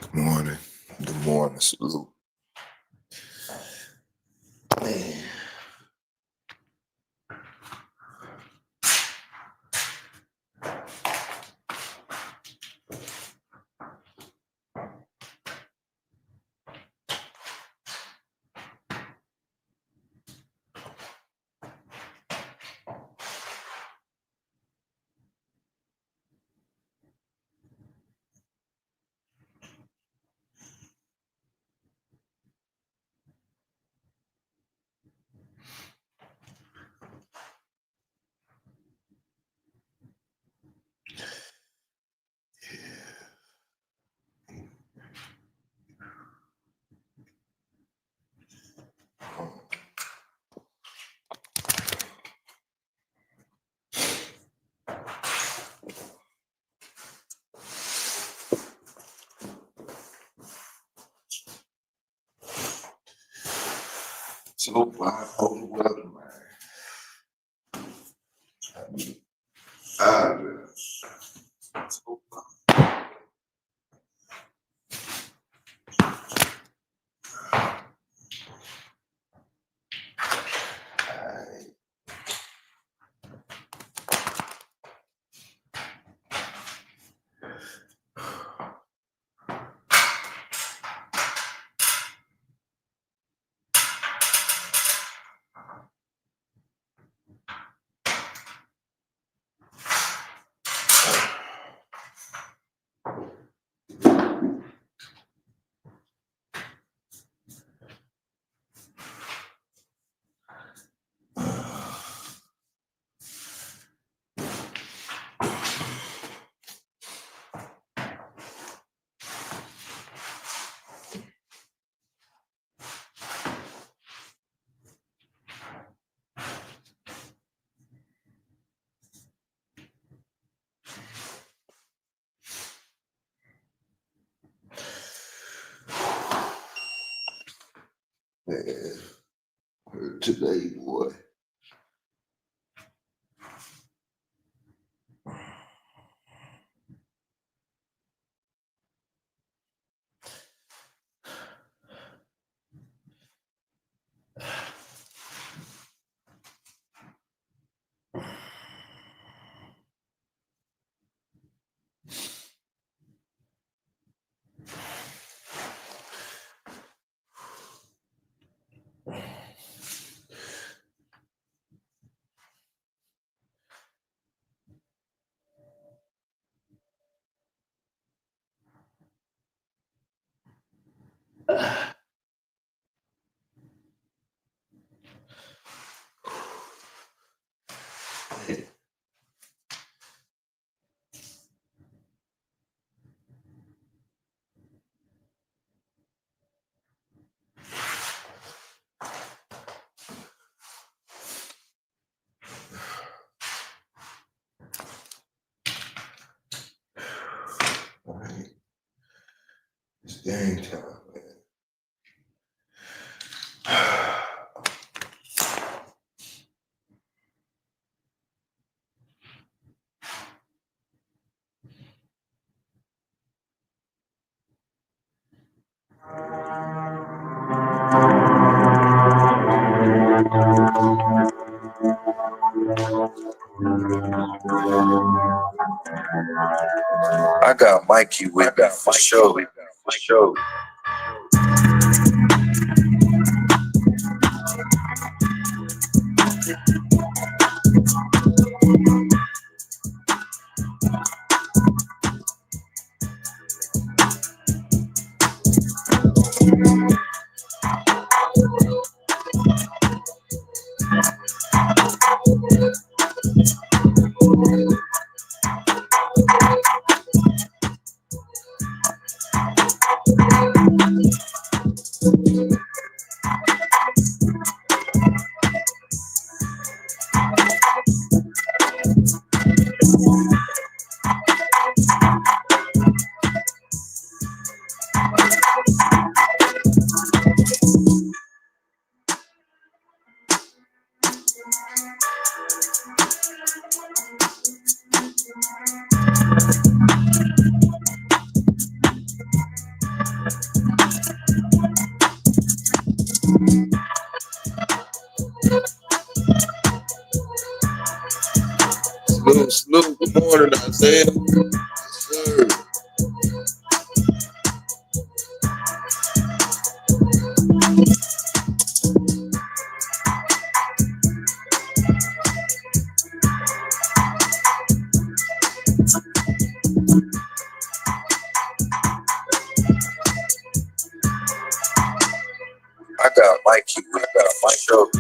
Good morning. Good morning, salute. Man. So bipolar weather, man. So, Man, today, boy. All right. It's game time, man. I got Mikey with me for sure. Salute. Good morning, Isaiah. Yes, sir. I got Mikey with me for sure.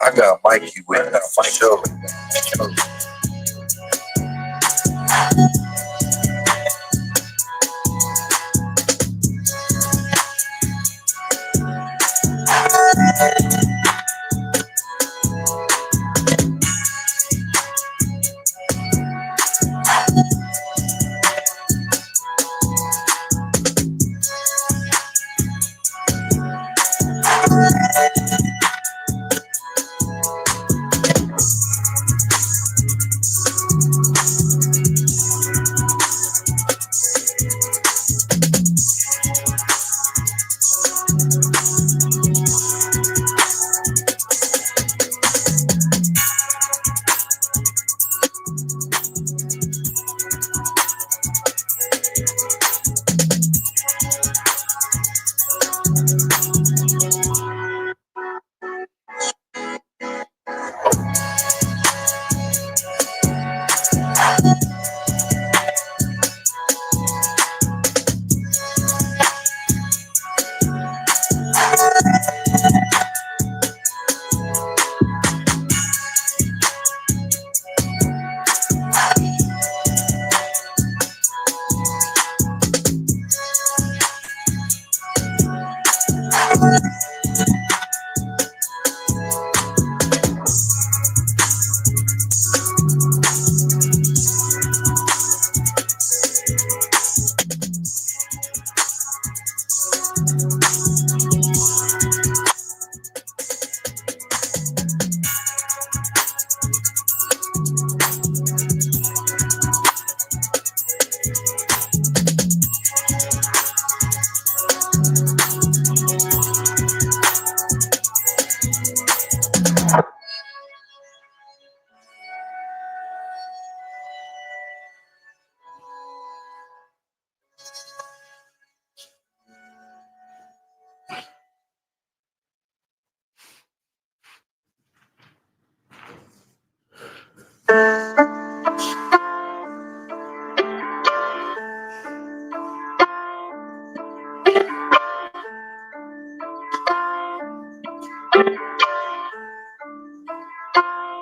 I got Mikey with me for sure.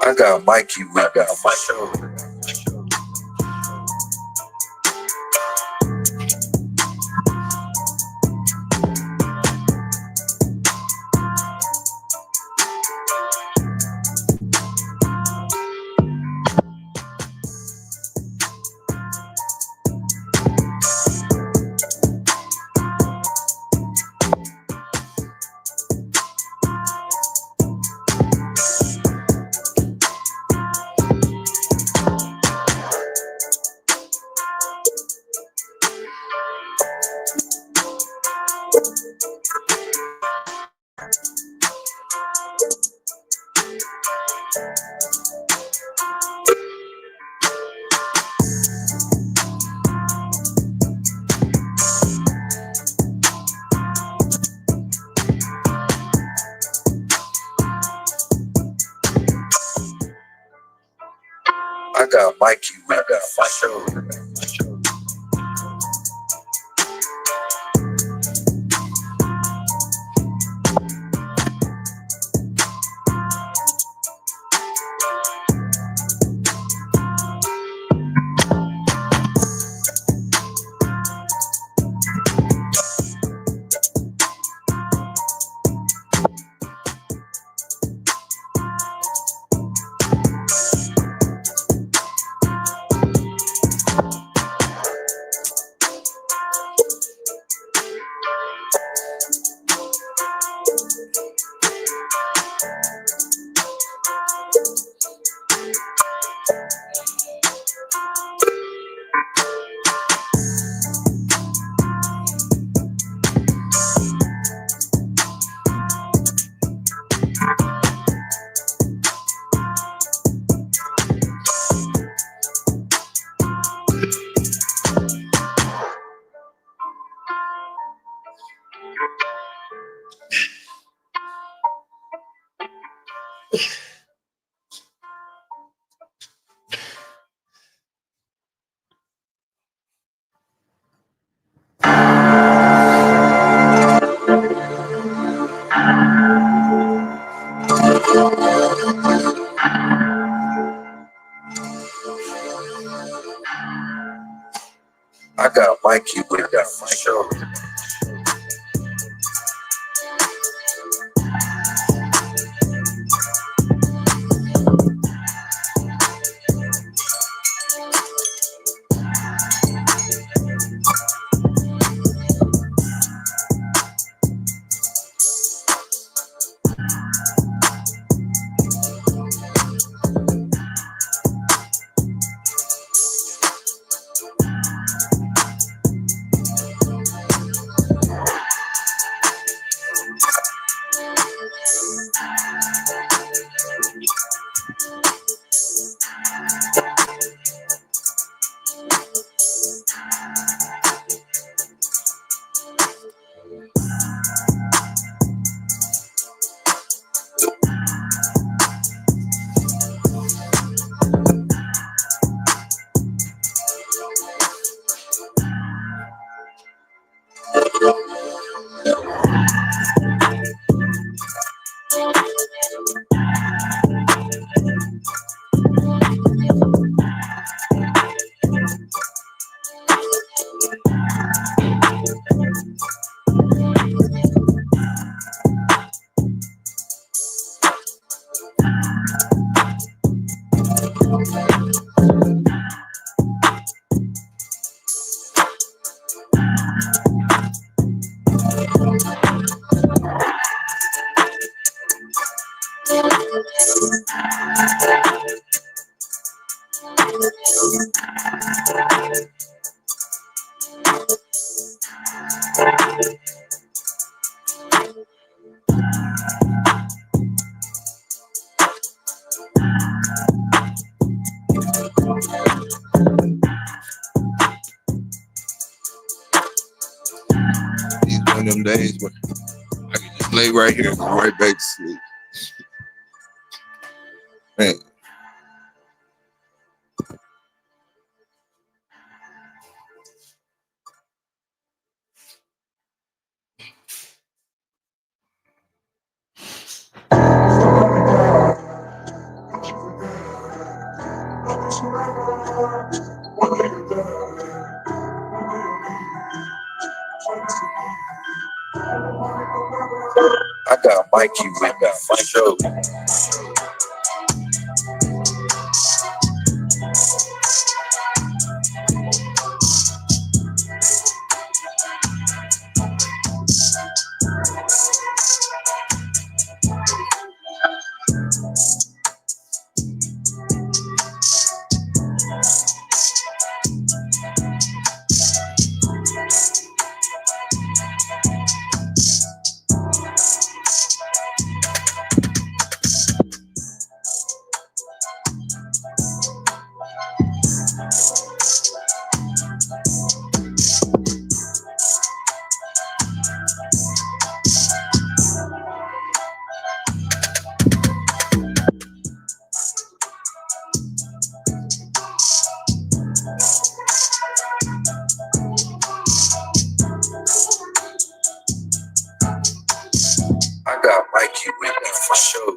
I got Mikey with me on my shoulder. I got Mikey with me on my shoulder. I got Mikey with me on my shoulder. These one of them days where I can just lay right here and go right back to sleep. Man. I got Mikey with me for sure. I got Mikey with me for sure.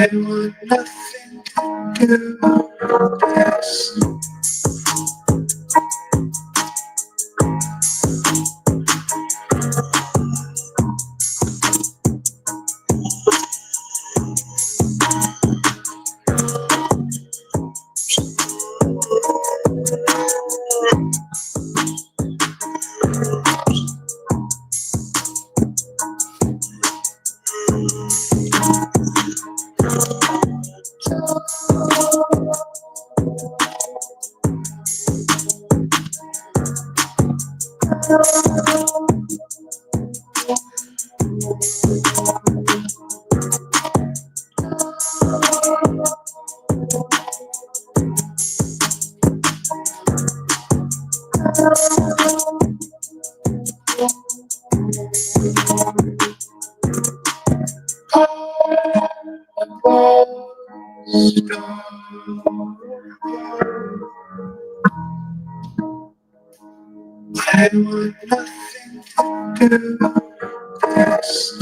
want nothing to do with this. I want nothing to do with this.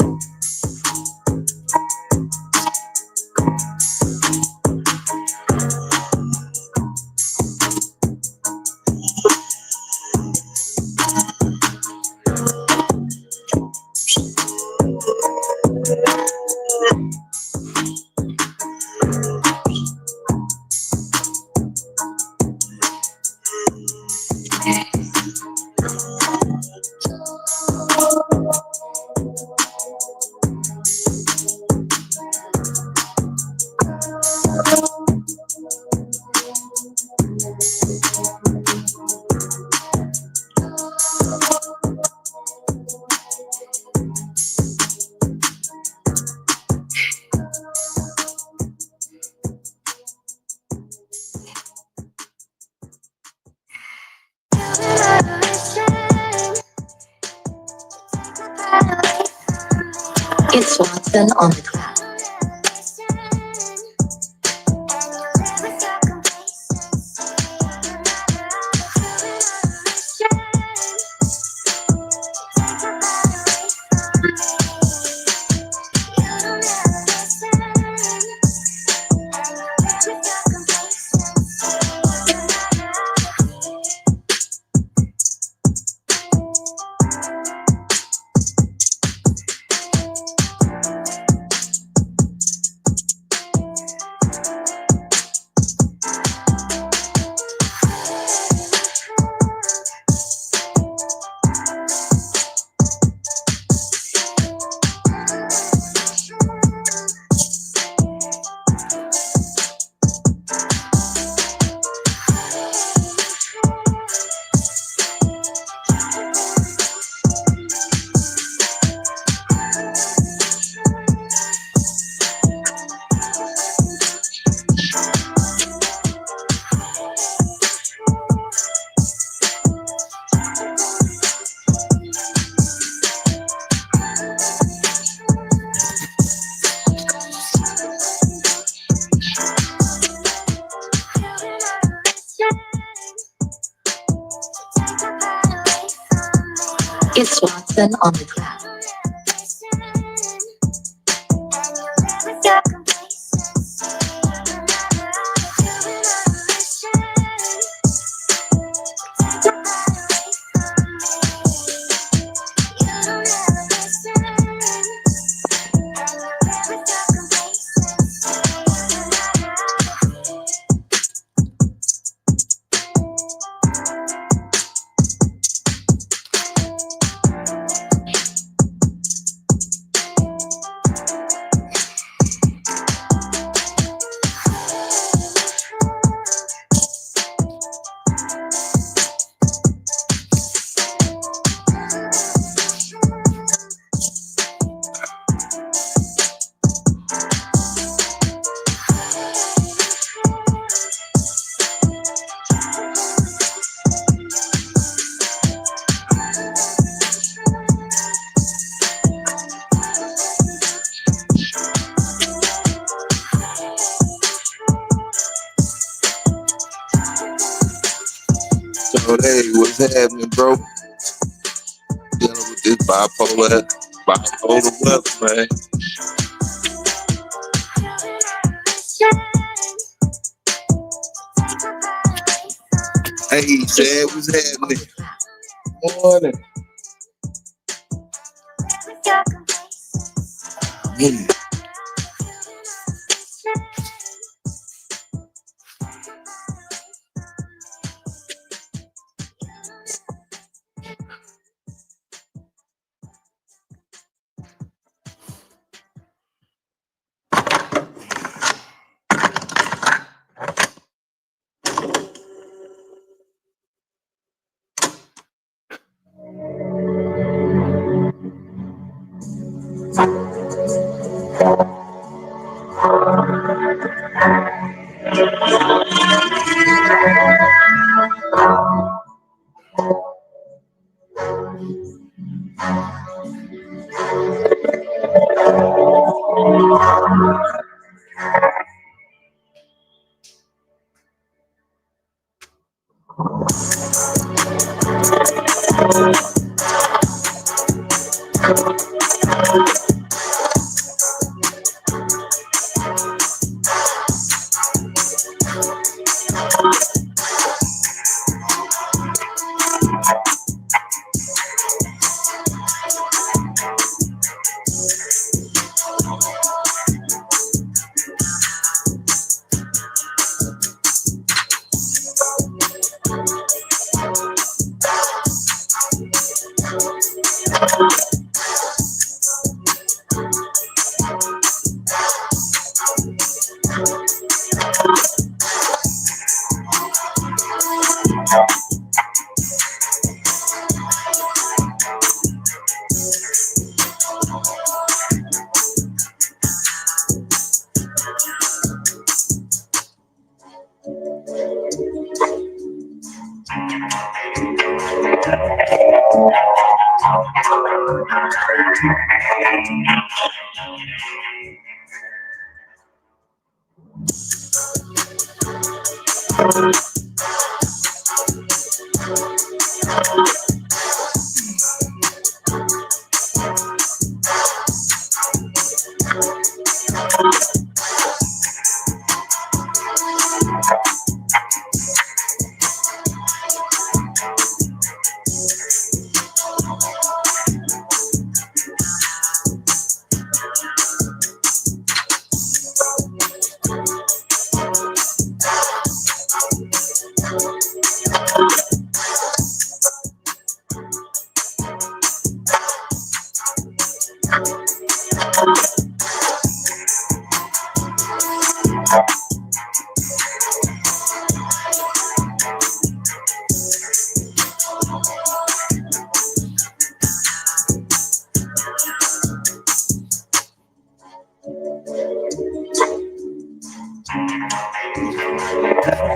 It's Watson on the track. It's Watson on the track. So, hey, what's happening, bro? Dealing with this bipolar weather, man. Hey, said what's happening? Morning. Mm.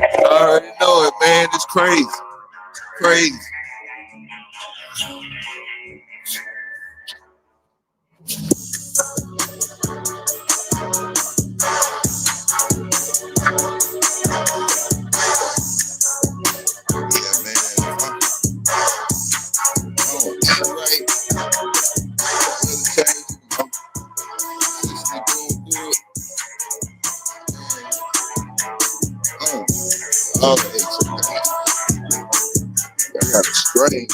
I already know it, man. It's crazy. Crazy. Yeah, man. Oh, right. Weather change. Just doing good. Oh, I got a strain.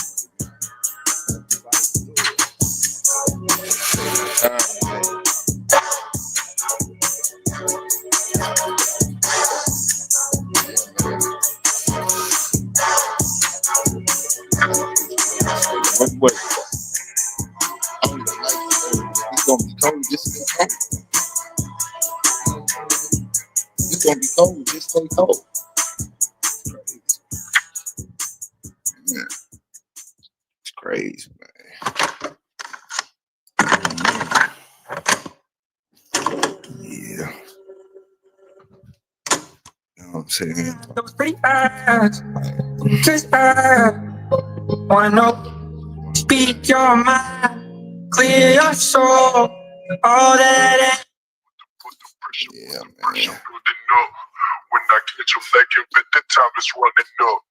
One way. I don't even like it. It's gonna be cold. Just stay cold. It's gonna be cold. Just stay cold. Yeah, it's crazy, man. Yeah. You know what I'm saying? That was pretty fast. Just wanna know, speak your mind, clear your soul, all that. Yeah, man. When I catch a leg and bet the time is running up.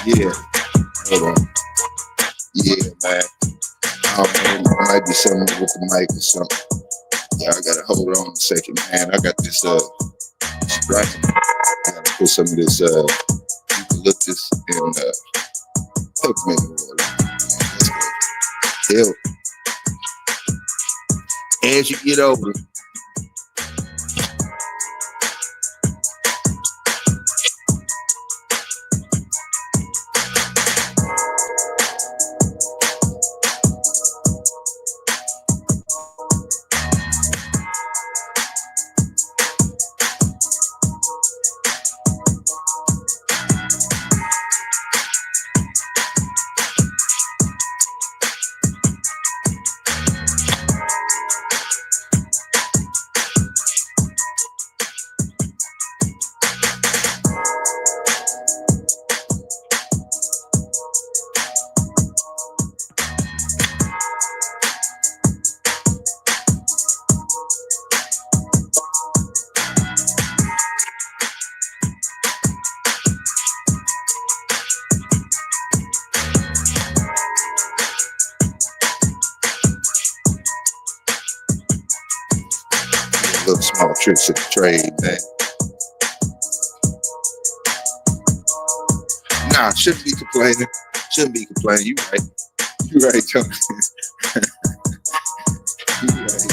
Yeah. Hold on. Yeah, man. I don't know. It might be something with the mic or something. Yeah, I gotta hold on a second, man. I got this strain. I gotta put some of this eucalyptus and peppermint oil. Hell, as you get older, little small tricks of the trade, man. Nah, shouldn't be complaining. Shouldn't be complaining. You right. You right, Tony. You right.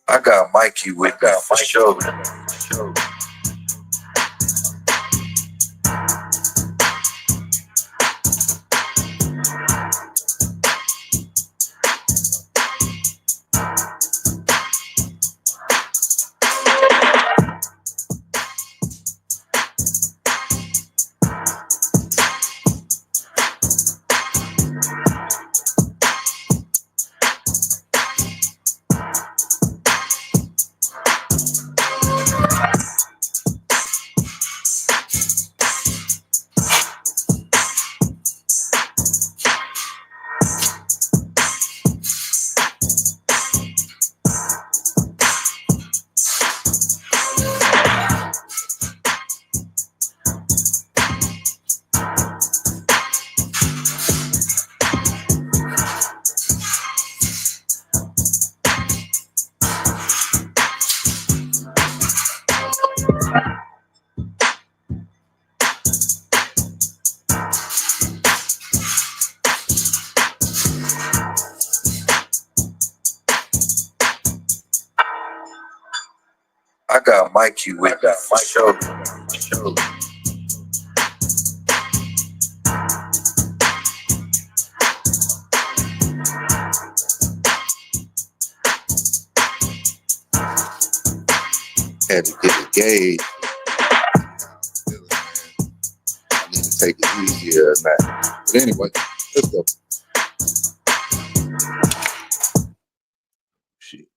I got Mikey with that for sure. Mikey with my show. Had to get a gauge. I need to take it easier at night. But anyway, let's go. Shit.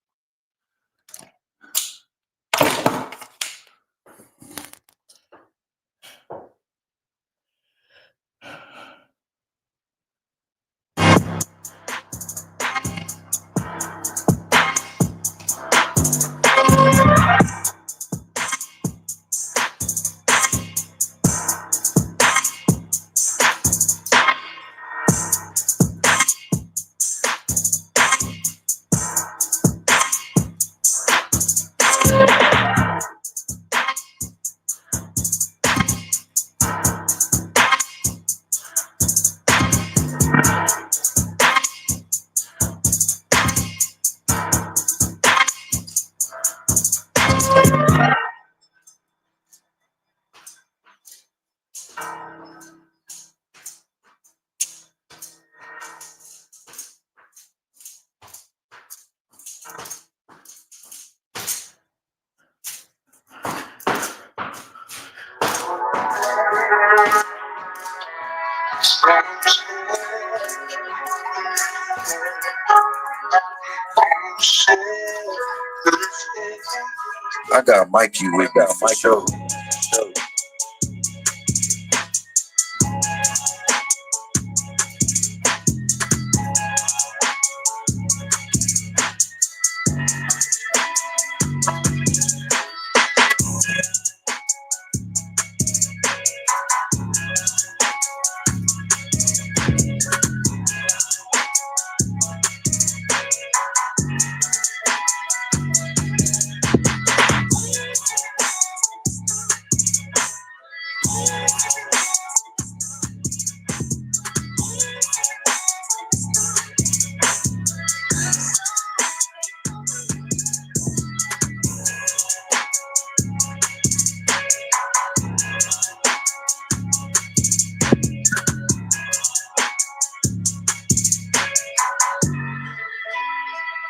I got Mikey with my show.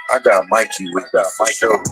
I got Mikey with my show.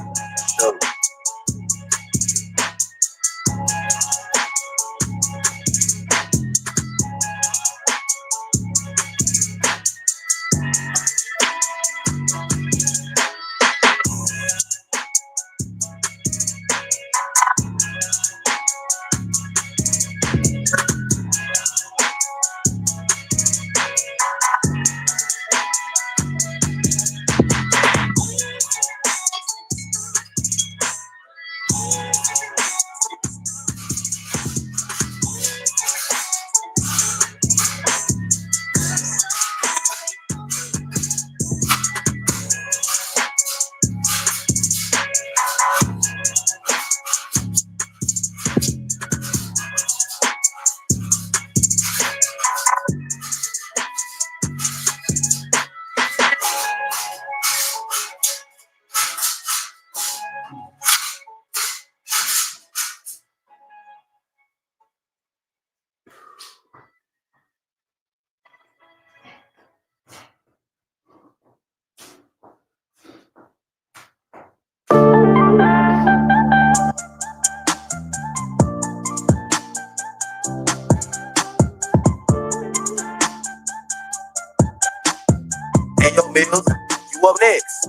Hey, yo, Mills, you up next?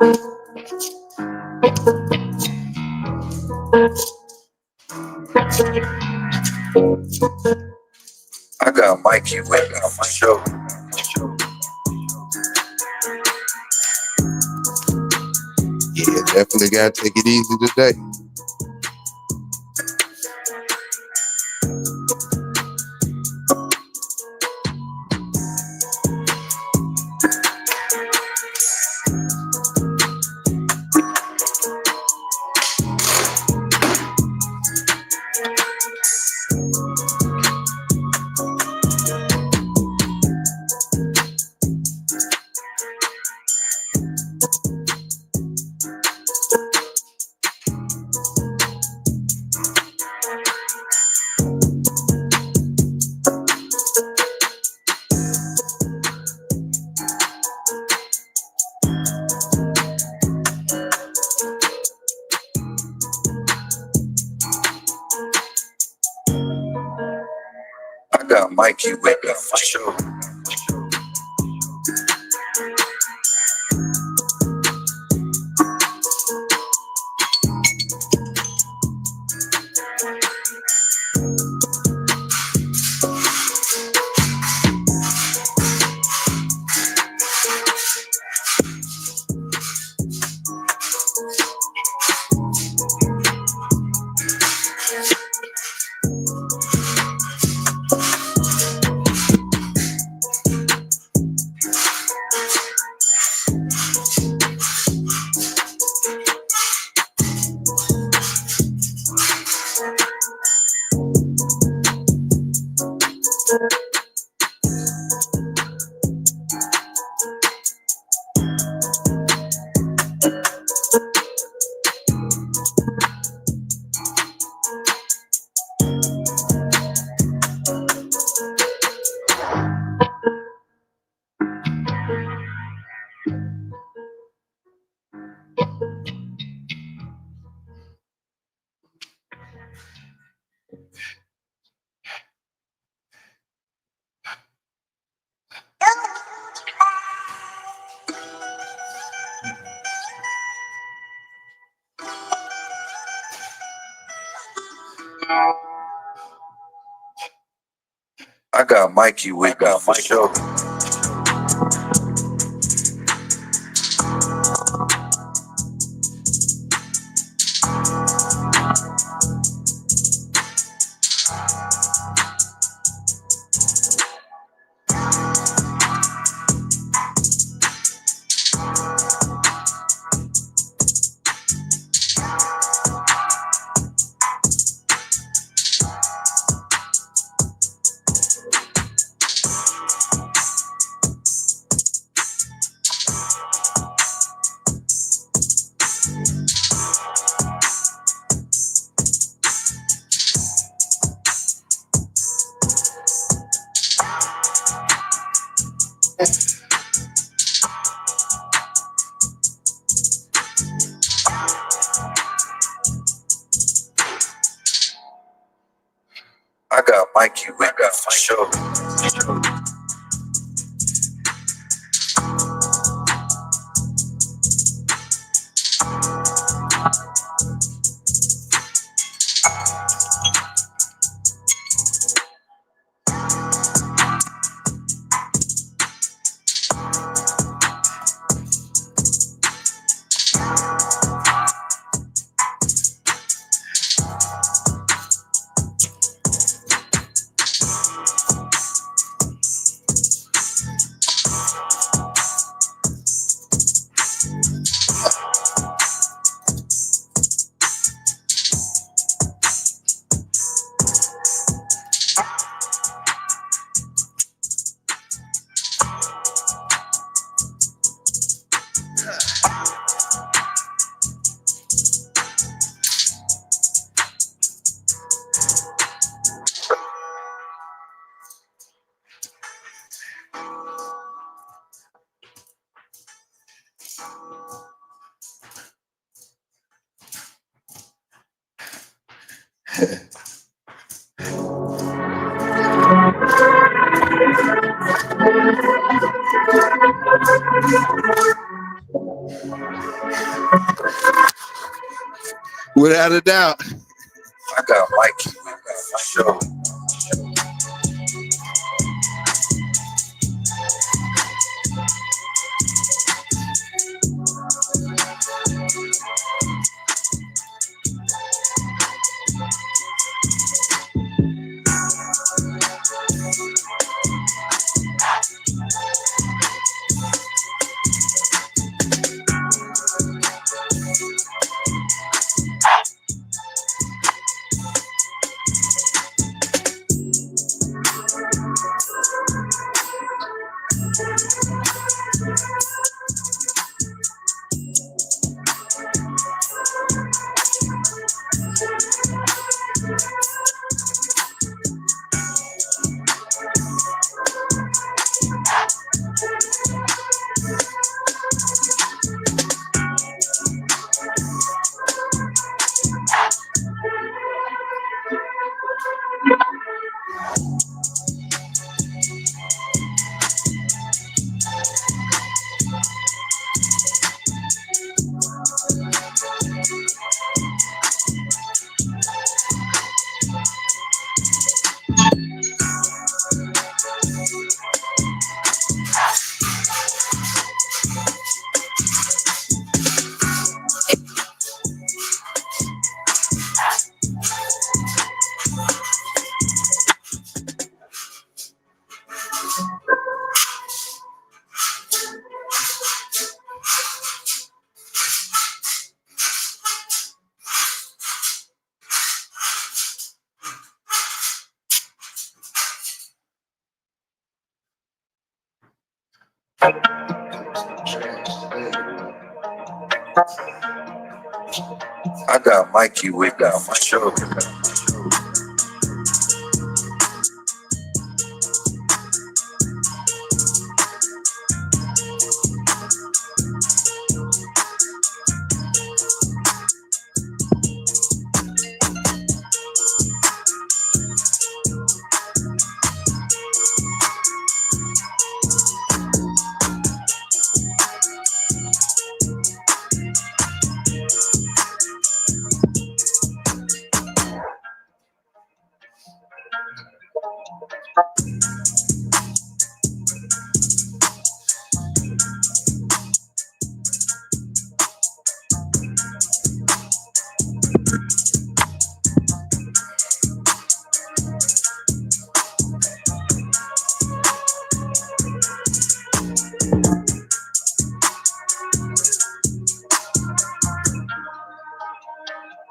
I got Mikey with me for sure. Yeah, definitely gotta take it easy today. I got Mikey with me for sure. I got Mikey with me for sure. I got Mikey with me for sure. Without a doubt. I got Mikey with me for sure. I got Mikey with me for sure.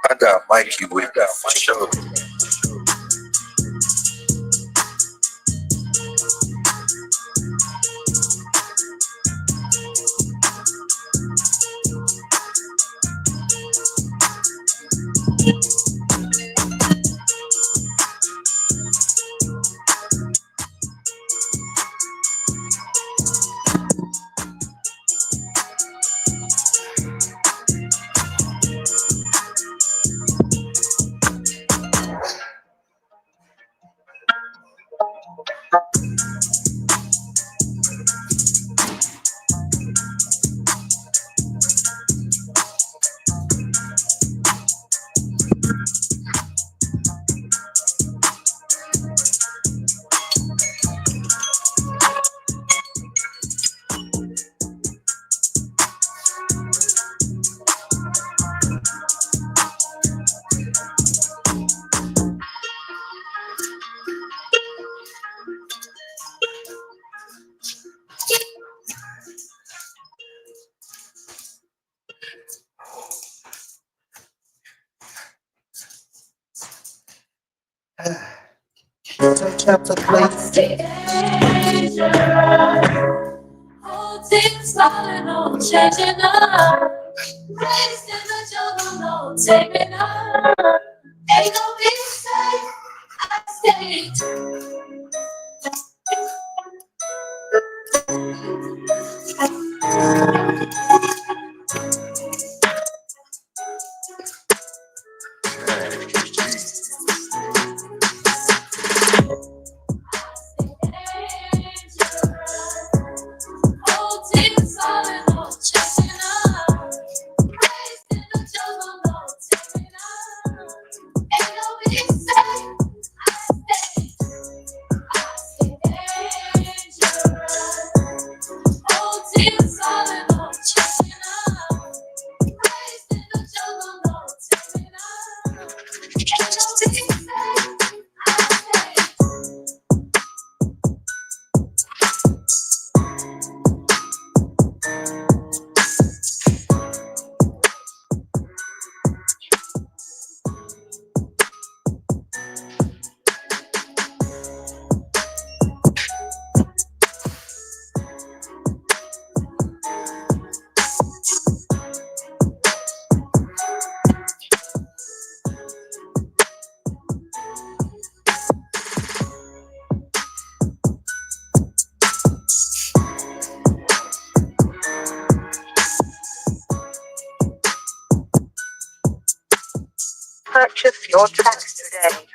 I got Mikey with me for sure. Whole team's falling on, changing up. Raised in the jungle, no taking up. Ain't no mistake, I stay. Whole team's falling on, changing up. Purchase your tracks today.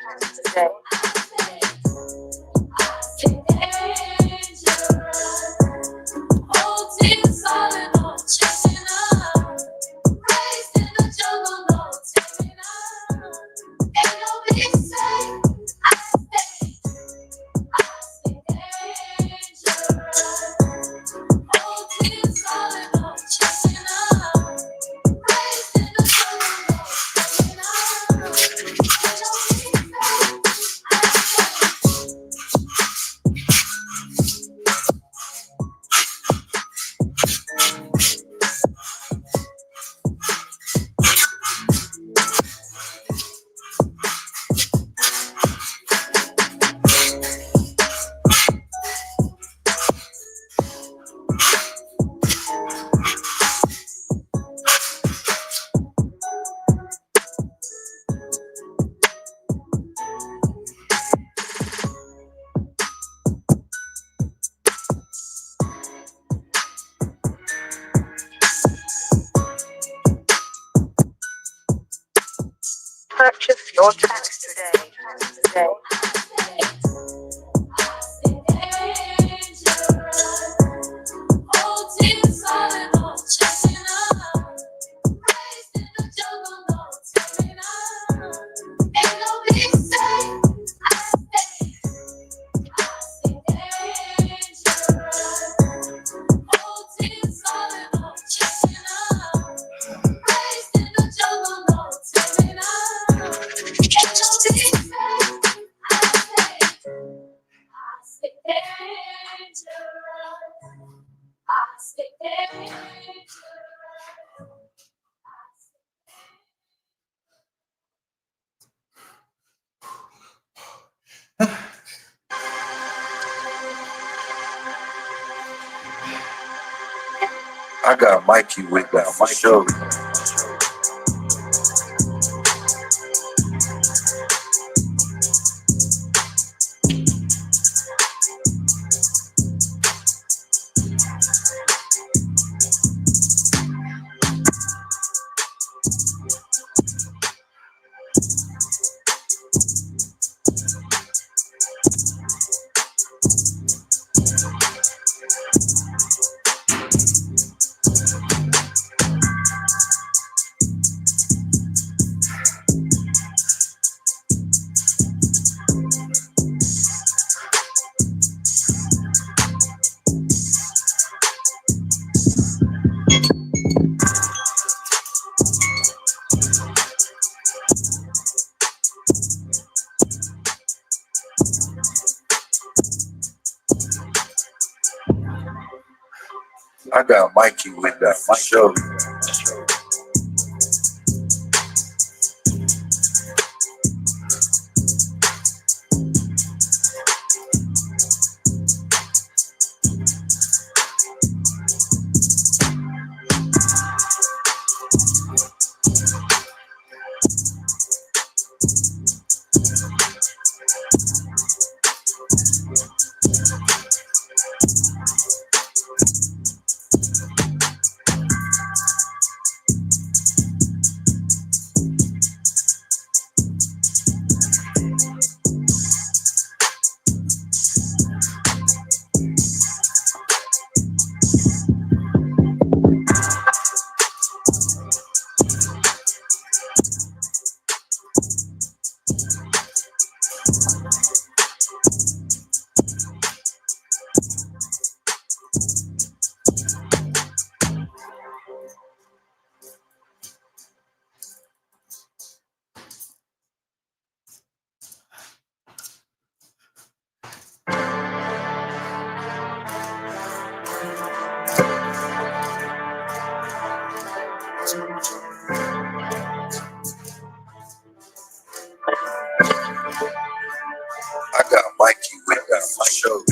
Purchase your tracks today. I got Mikey with that for sure. I got Mikey with that for sure. I got Mikey with that for sure.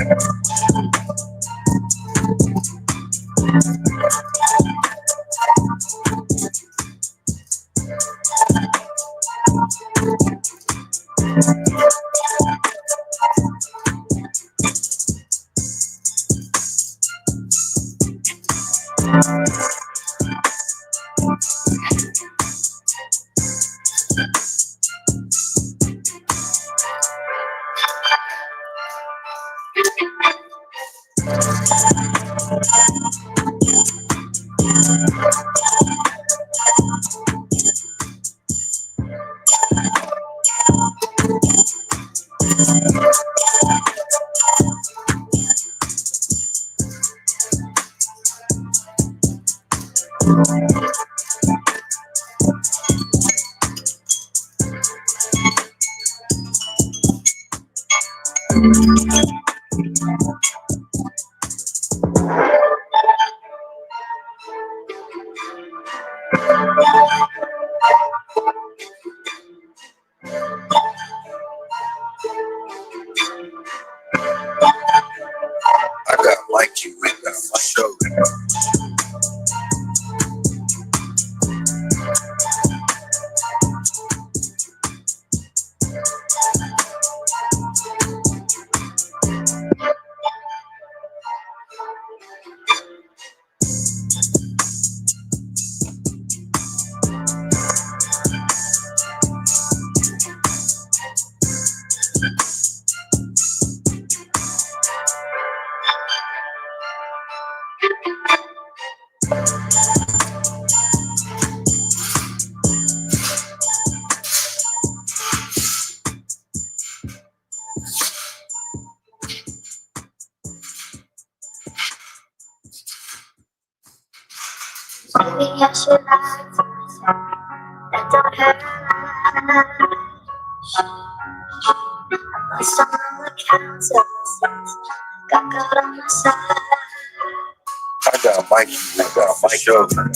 I got Mikey with me on my shoulder. Maybe I should lie to myself. That don't hurt my lost on all accounts of myself. Got God on my side. I got Mikey with me on my shoulder.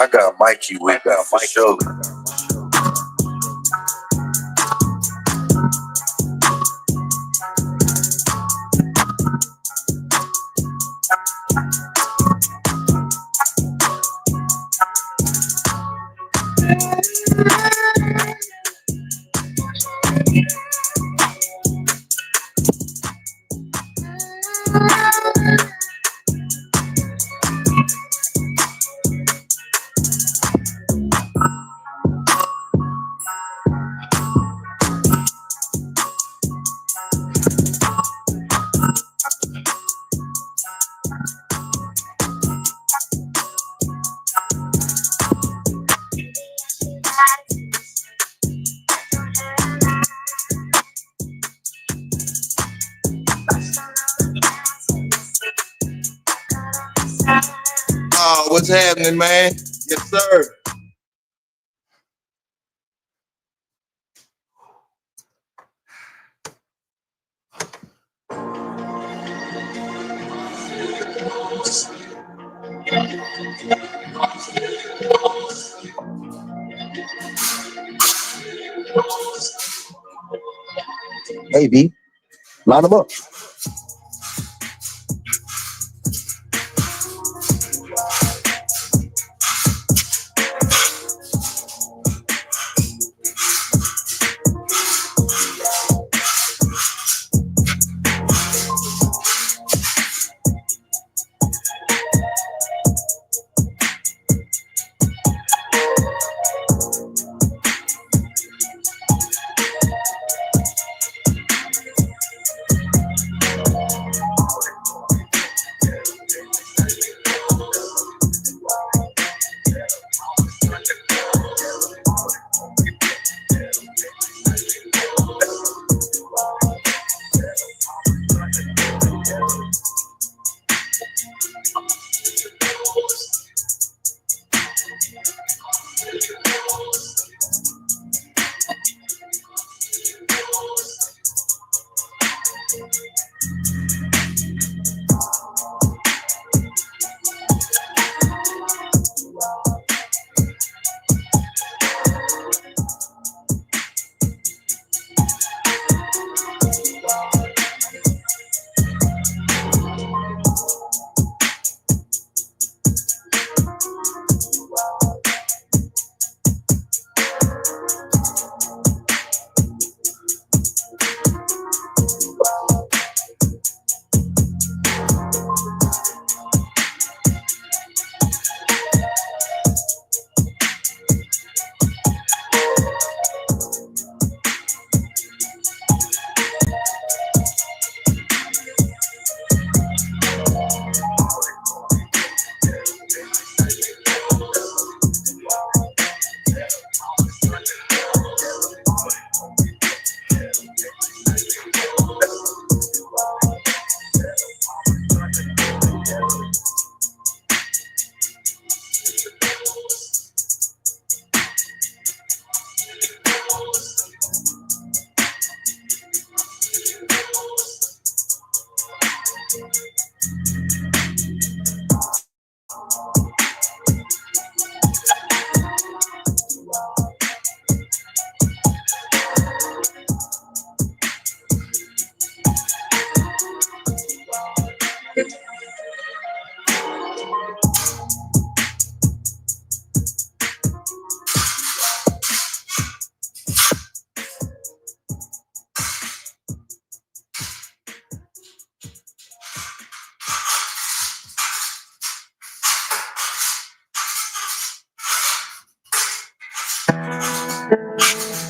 I got Mikey with me on my shoulder. What's happening, man? Yes, sir. Hey, B, line them up.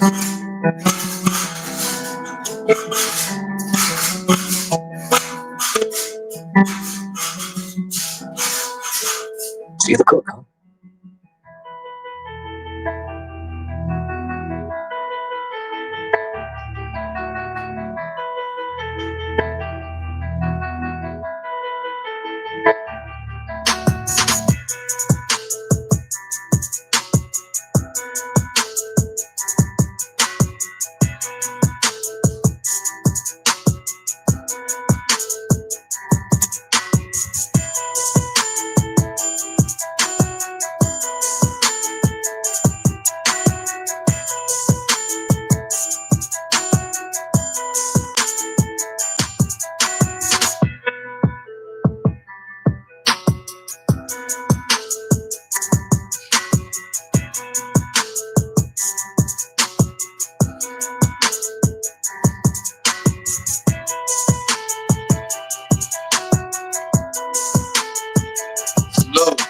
See the cook, huh? Look,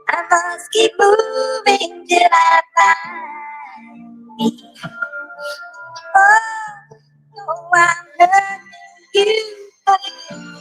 I must keep moving till I find me. Oh, no, I'm hurting you.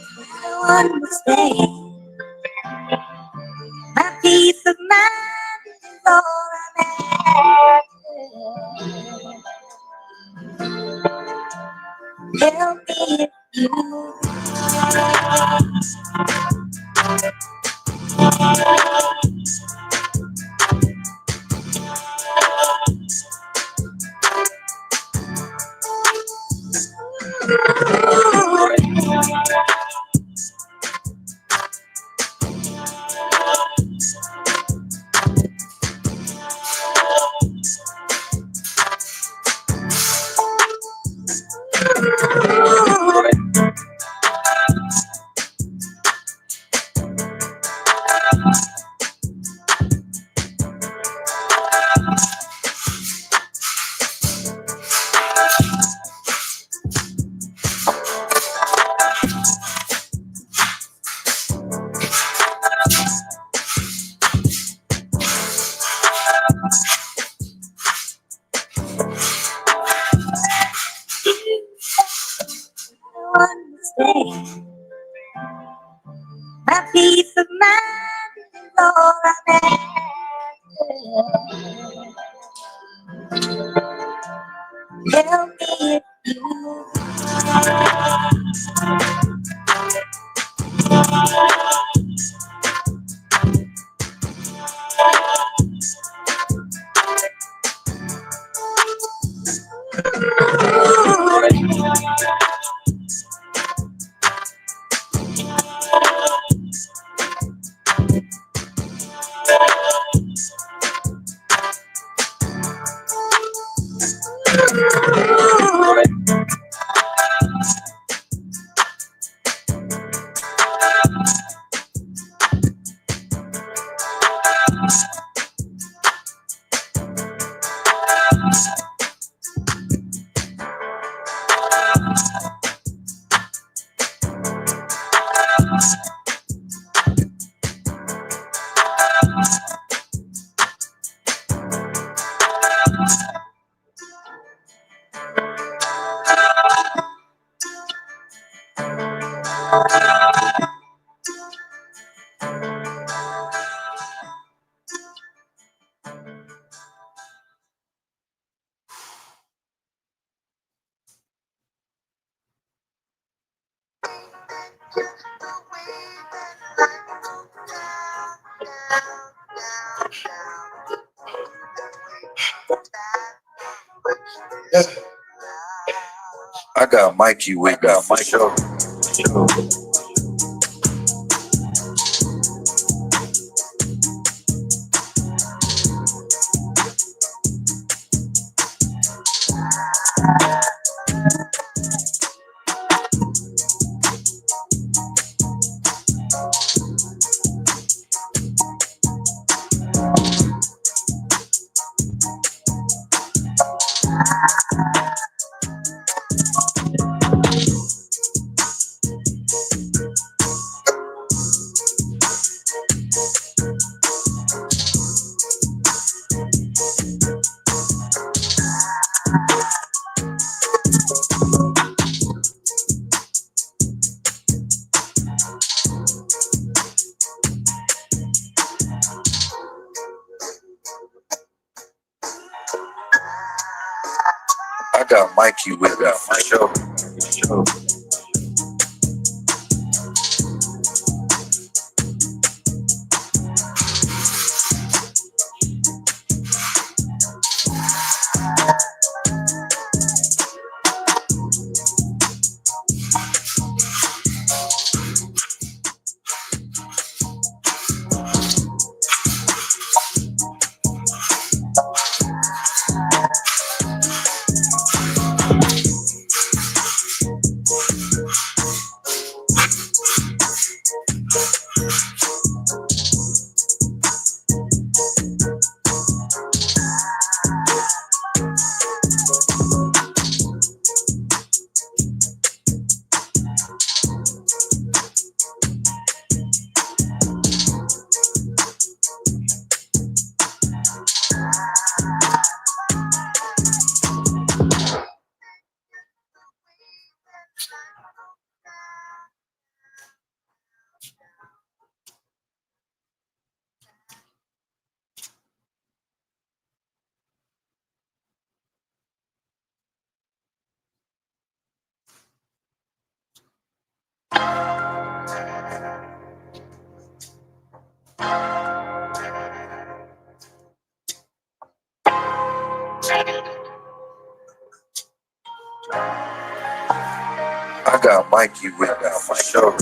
My peace of mind is all I'm after. Tell me if you I got Mikey with me for sure. I got Mikey with me for sure. I got Mikey with me for sure.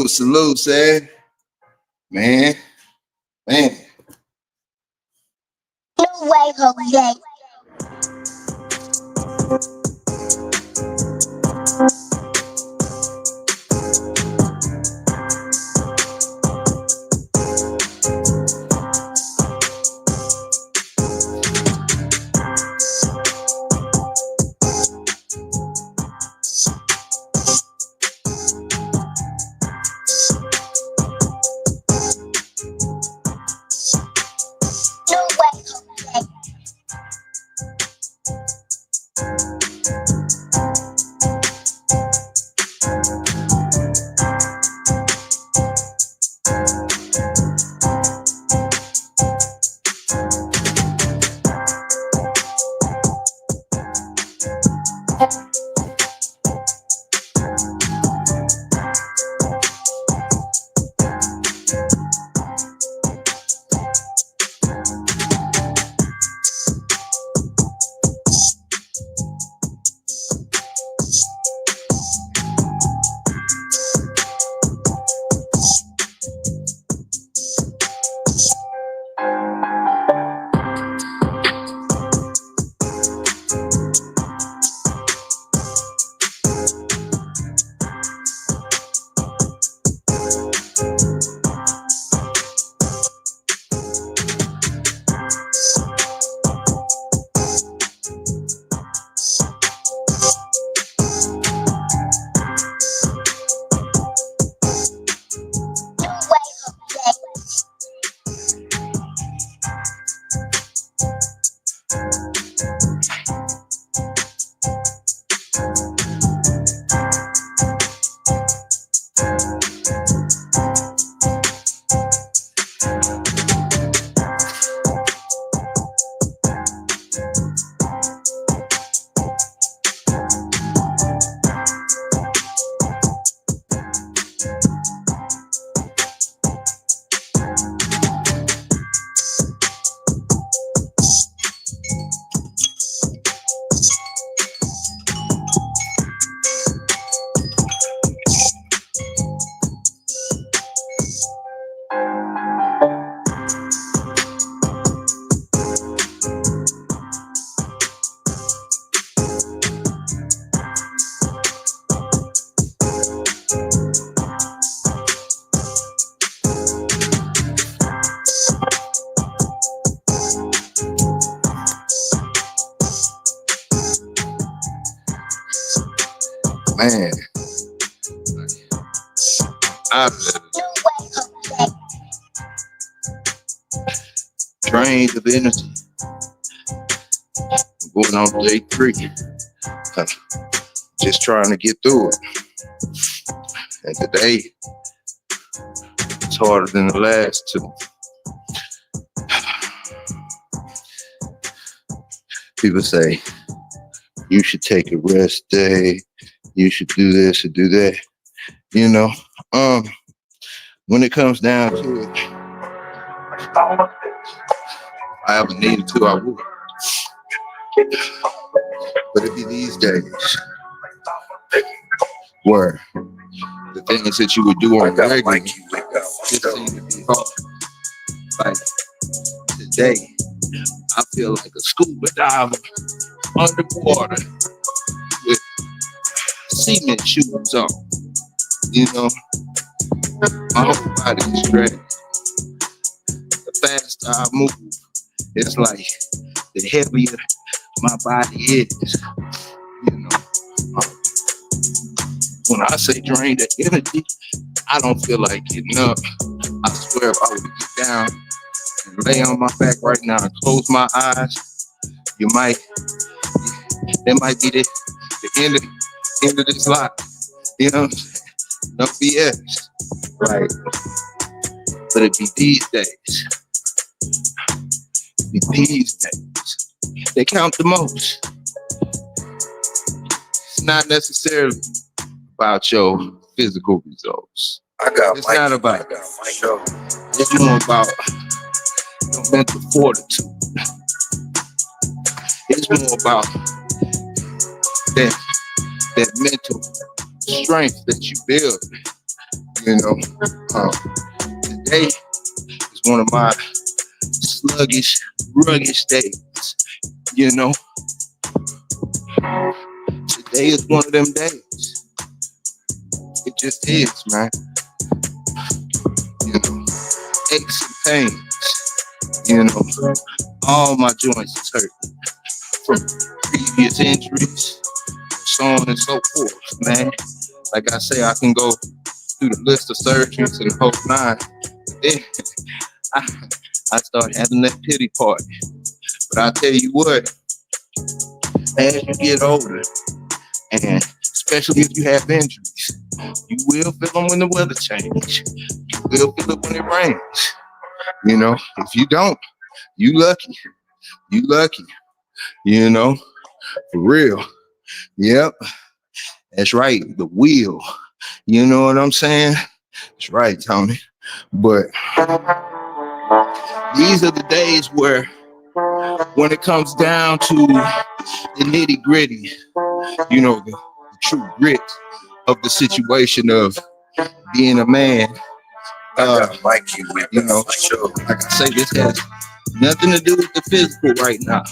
Salute, say. Man. No way, Jose. No way, Jose. Man. I drained of energy. Going on day 3. Just trying to get through it. And today, it's harder than the last 2. People say, you should take a rest day. You should do this or do that. You know, when it comes down to it, if I ever needed to, I would. But it be these days where the things that you would do on regular just seem to be hard. Like today, I feel like a scuba diver underwater with cement shoes on. You know, my whole body is dragged. The faster I move, it's like the heavier my body is. You know, um, when I say drain the energy, I don't feel like getting up. I swear if I would get down and lay on my back right now and close my eyes, that might be the end of this life. You know, no BS. Right. But it be these days. They count the most. It's not necessarily about your physical results. It's not about that. It's more about your mental fortitude. It's more about that mental strength that you build. You know, today is one of my sluggish, ruggish days. You know, today is one of them days. It just is, man. You know, aches and pains. You know, all my joints is hurting from previous injuries, so on and so forth, man. Like I say, I can go through the list of surgeries and the whole nine. Then I start having that pity party. But I tell you what, as you get older, and especially if you have injuries, you will feel them when the weather changes. You will feel it when it rains. You know, if you don't, you lucky. You lucky. You know, for real. Yep. That's right. The wheel. You know what I'm saying? That's right, Tony. But these are the days where, when it comes down to the nitty gritty, you know, the true grit of the situation of being a man, you know, like I say, this has nothing to do with the physical right now.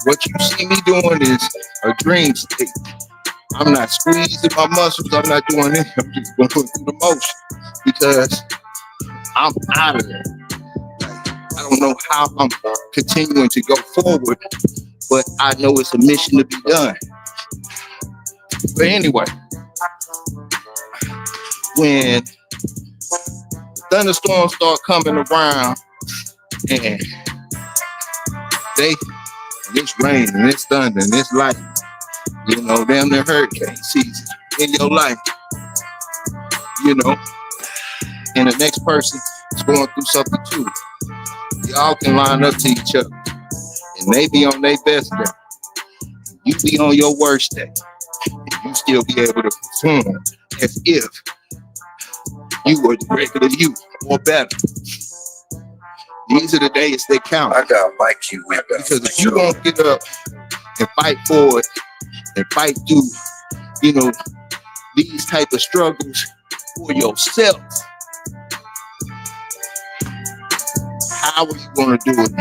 What you see me doing is a dream state. I'm not squeezing my muscles. I'm not doing anything. I'm just going through the motion because I'm out of there. I don't know how I'm continuing to go forward, but I know it's a mission to be done. But anyway, when the thunderstorms start coming around and it's rain and it's thunder and it's light, you know, damn near hurricane season in your life, you know, and the next person is going through something too. Y'all can line up to each other, and they be on their best day. You be on your worst day, and you still be able to perform as if you were the regular you or better. These are the days that count. Because if you don't get up and fight for it and fight through, you know, these type of struggles for yourself, how are you going to do it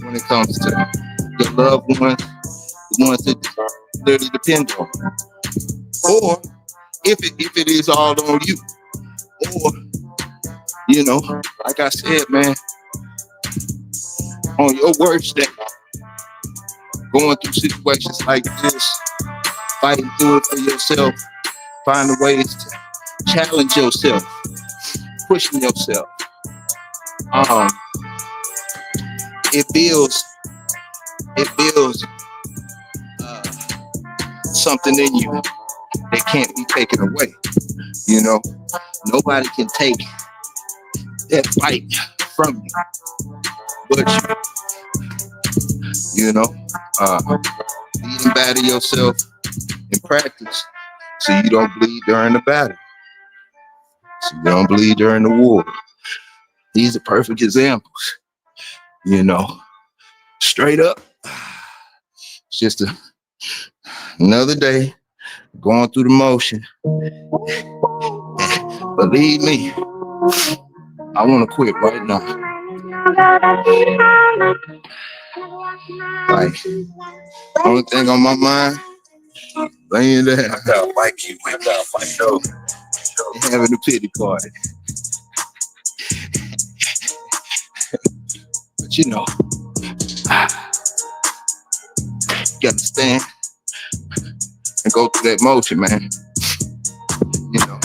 when it comes to your loved ones, the ones that literally depend on you? Or if it is all on you, or, you know, like I said, man, on your worst day, going through situations like this, fighting through it for yourself, finding ways to challenge yourself, pushing yourself. It builds something in you that can't be taken away. You know, nobody can take that fight from you but you. You know, beating battle yourself in practice so you don't bleed during the battle, so you don't bleed during the war. These are perfect examples. You know, straight up, it's just another day going through the motion. Believe me, I want to quit right now. Like, only thing on my mind, laying there, I got Mikey with my show. and having a pity party. But you know, you gotta stand and go through that motion, man. You know.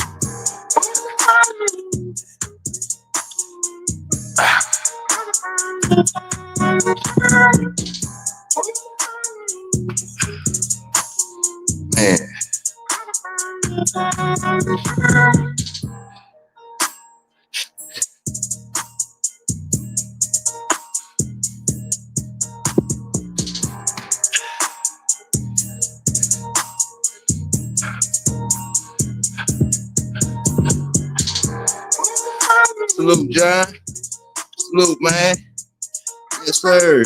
Man. Salute, John. Salute, man. Yes, sir.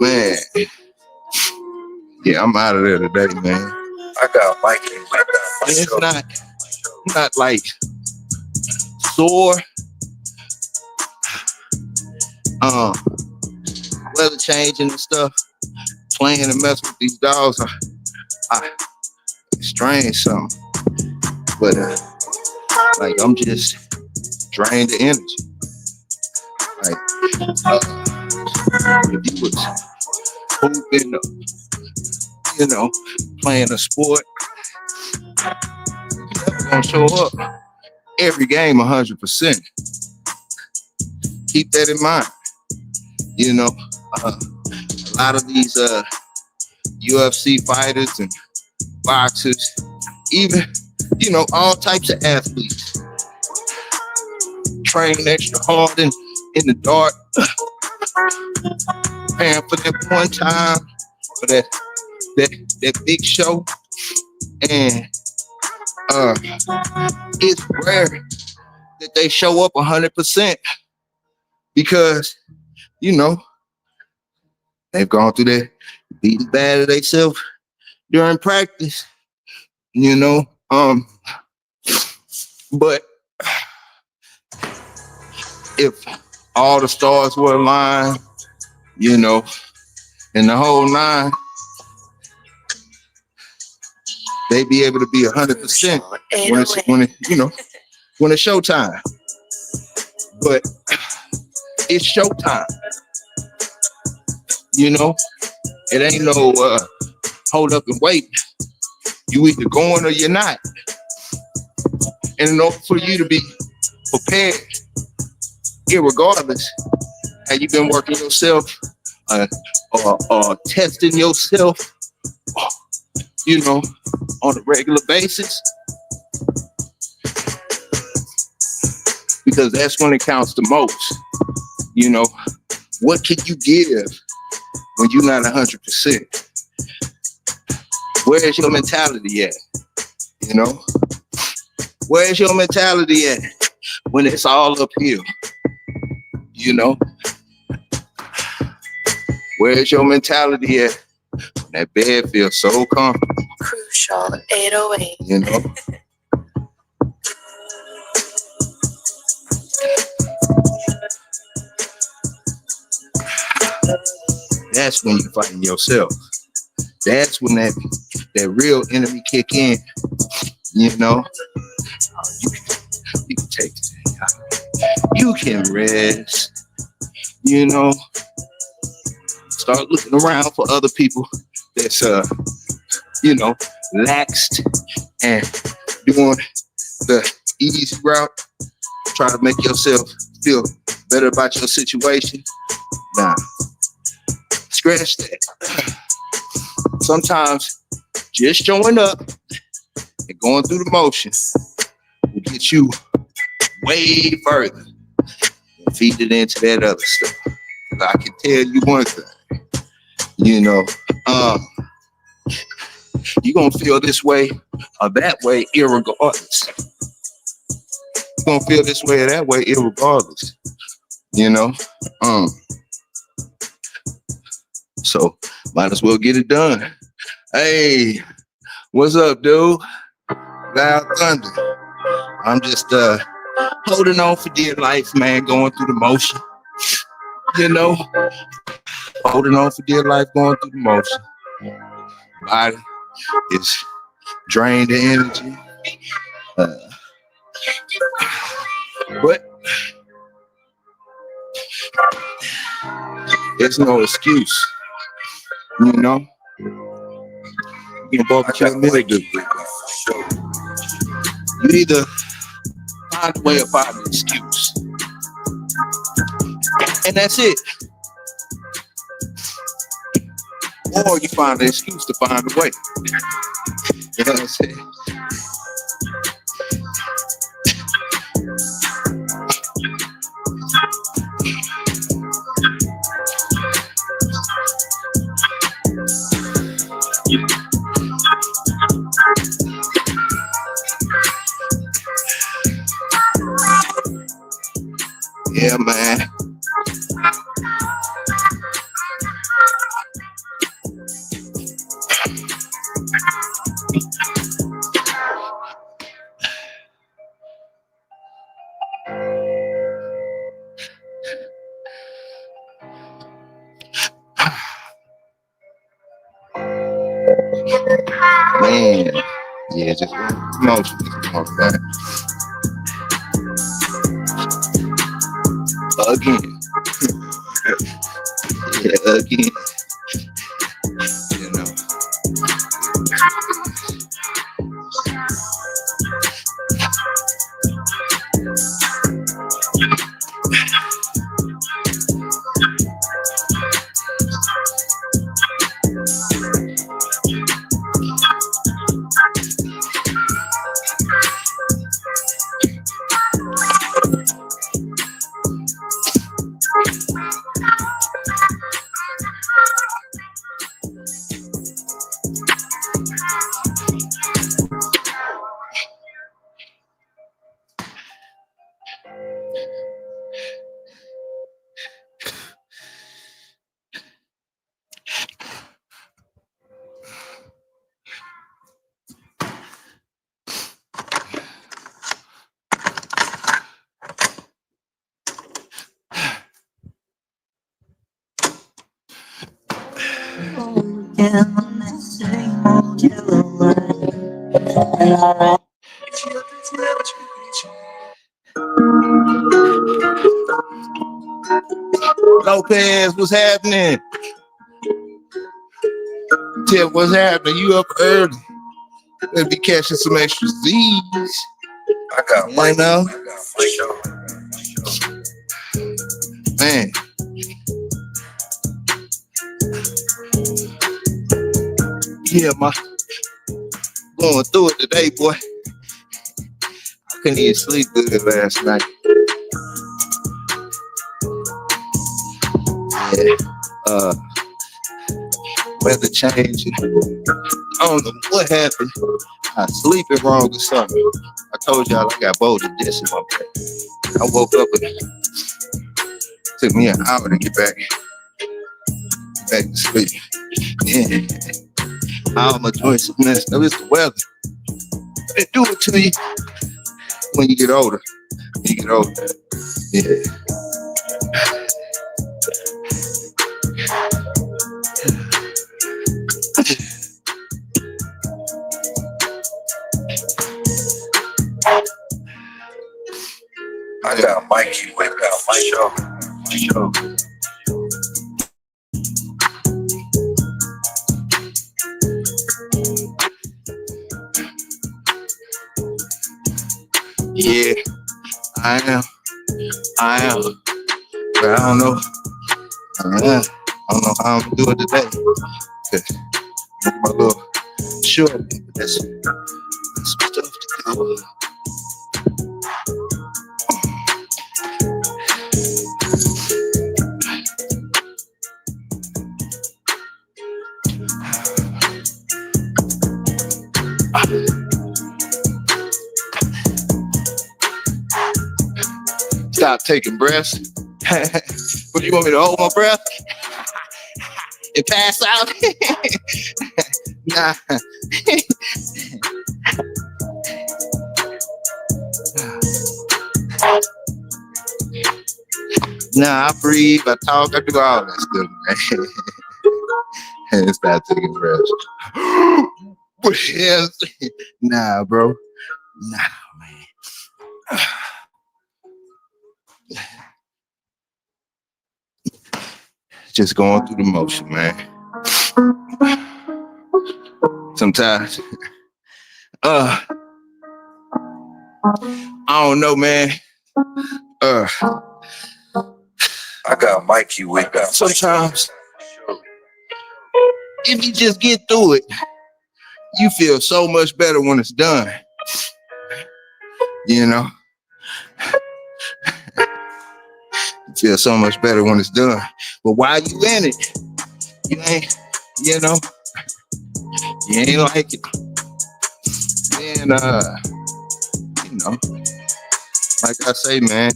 Man. Yeah, I'm out of there today, man. I got Mikey with my It's show. not like sore. Weather changing and stuff. Playing and messing with these dogs. I strange something. But like I'm just drained the energy. Like if you was hooping, you know, playing a sport, you're never gonna show up every game 100%. Keep that in mind. You know, a lot of these UFC fighters and boxers, even, you know, all types of athletes train extra hard in the dark, preparing for that one time, for that big show. And it's rare that they show up 100% because, you know, they've gone through that beating bad of themselves during practice, you know. But if all the stars were aligned, you know, and the whole nine, they'd be able to be 100% when it's showtime. But it's showtime. You know, it ain't no hold up and wait. You either going or you're not. And in order for you to be prepared, irregardless, have you been working yourself or testing yourself, you know, on a regular basis? Because that's when it counts the most. You know, what can you give when you're not 100%? Where's your mentality at? You know, where's your mentality at when it's all uphill? You know, where's your mentality at when that bed feels so comfortable? Crucial 808. You know. That's when you're fighting yourself. That's when that real enemy kick in. You know, you can take it. You can rest. You know, start looking around for other people that's you know, laxed and doing the easy route. Try to make yourself feel better about your situation. Nah, scratch that. Sometimes just showing up and going through the motions will get you way further and feed it into that other stuff. But I can tell you one thing, you know, you're gonna feel this way or that way irregardless. You're gonna feel this way or that way irregardless, you know. So might as well get it done. Hey, what's up, dude? Loud Thunder. I'm just holding on for dear life, man, going through the motion. You know, holding on for dear life, going through the motion. Body is drained of energy. But there's no excuse, you know. You can barbecue a mildew. You either find a way or find an excuse. And that's it. Or you find an excuse to find a way. You know what I'm saying? Yeah, man. Man, yeah, just emotions, all that. Again, yeah, again, you know. Lopez, what's happening? Tip, what's happening? You up early? Better be catching some extra Z's. I got You Mike. know? For sure. Man. Yeah, going through it today, boy. I couldn't even sleep good last night. Yeah. Weather changing. I don't know what happened. I sleeping wrong or something. I told y'all I got bold of this in my brain. I woke up and it took me an hour to get back to sleep. Yeah. All my joints are messed up. It's the weather. They do it to you when you get older. Yeah. I got Mikey with that for sure. Yeah, I am. But I don't know. I don't know how I'm gonna do it today. Cause look at my little short, but that's some stuff to do. Stop taking breaths. What, you want me to hold my breath and pass out? Nah. Nah, I breathe, I talk, I do all that stuff, man. And start taking breaths. But yes, nah, bro. Nah, man. Just going through the motion, man. Sometimes, I don't know, man. I got Mikey with that. Sometimes, if you just get through it, you feel so much better when it's done. You know, you feel so much better when it's done. But while you in it, you ain't, you know, you ain't like it. And you know, like I say, man,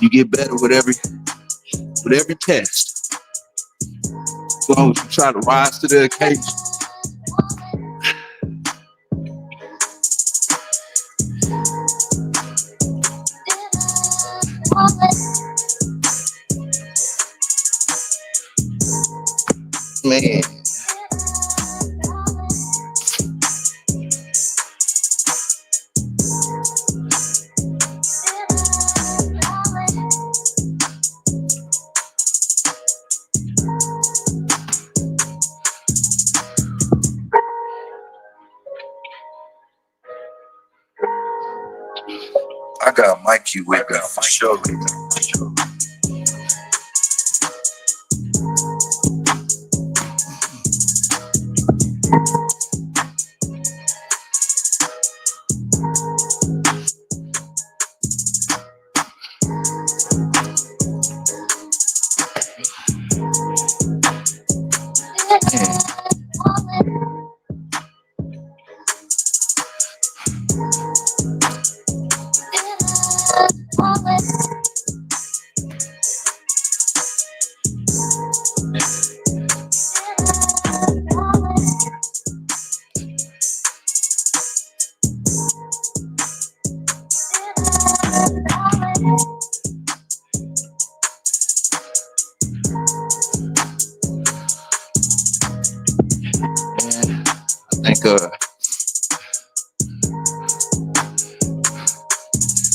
you get better with every test. As long as you try to rise to the occasion. Man. I got Mikey with that for sure.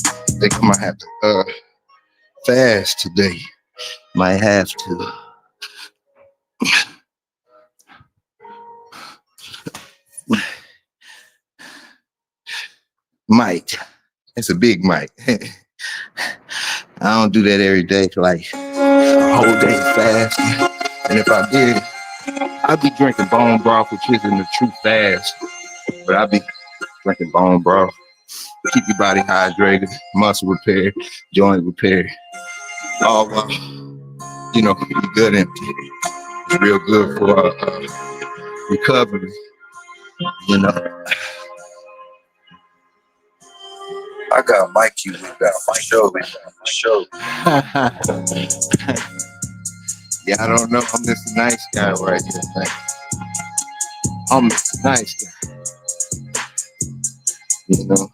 I think I might have to fast today. Might have to. Might. It's a big might. I don't do that every day, like a whole day fast. And if I did, I'd be drinking bone broth, which isn't the true fast. But I'd be drinking bone broth. Keep your body hydrated, muscle repair, joint repair. All while, you know, be good empty. It's real good for recovery, you know. I got Mikey with that for sure. Yeah, I don't know. I'm Mr. Nice Guy right here, man. I'm Mr. Nice Guy. You know.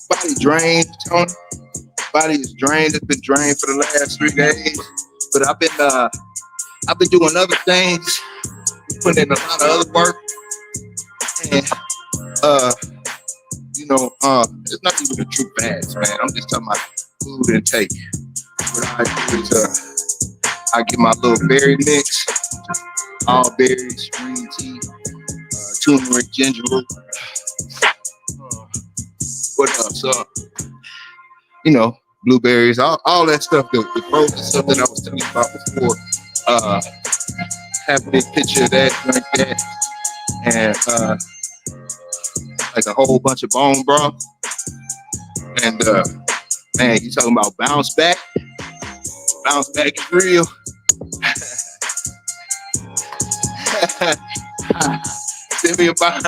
Body drained, Tony. Body is drained. It's been drained for the last 3 days. But I've been doing other things, putting in a lot of other work, and you know, it's not even a true fast, man. I'm just talking about food intake. What I do is I get my little berry mix, all berries, green tea, turmeric, ginger root. What else? You know, blueberries, all that stuff, the frozen stuff that I was telling you about before. Have a big picture of that, drink that, and like a whole bunch of bone broth. And man, you talking about bounce back? Bounce back is real. Send me a bond.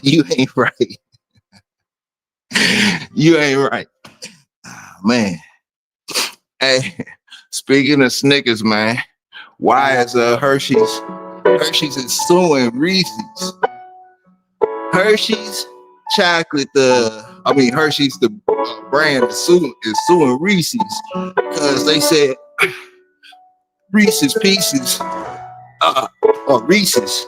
You ain't right. You ain't right. Man. Hey, speaking of Snickers, man, why is Hershey's is suing Reese's? Hershey's chocolate, Hershey's the brand is suing Reese's because they said Reese's Pieces, or Reese's,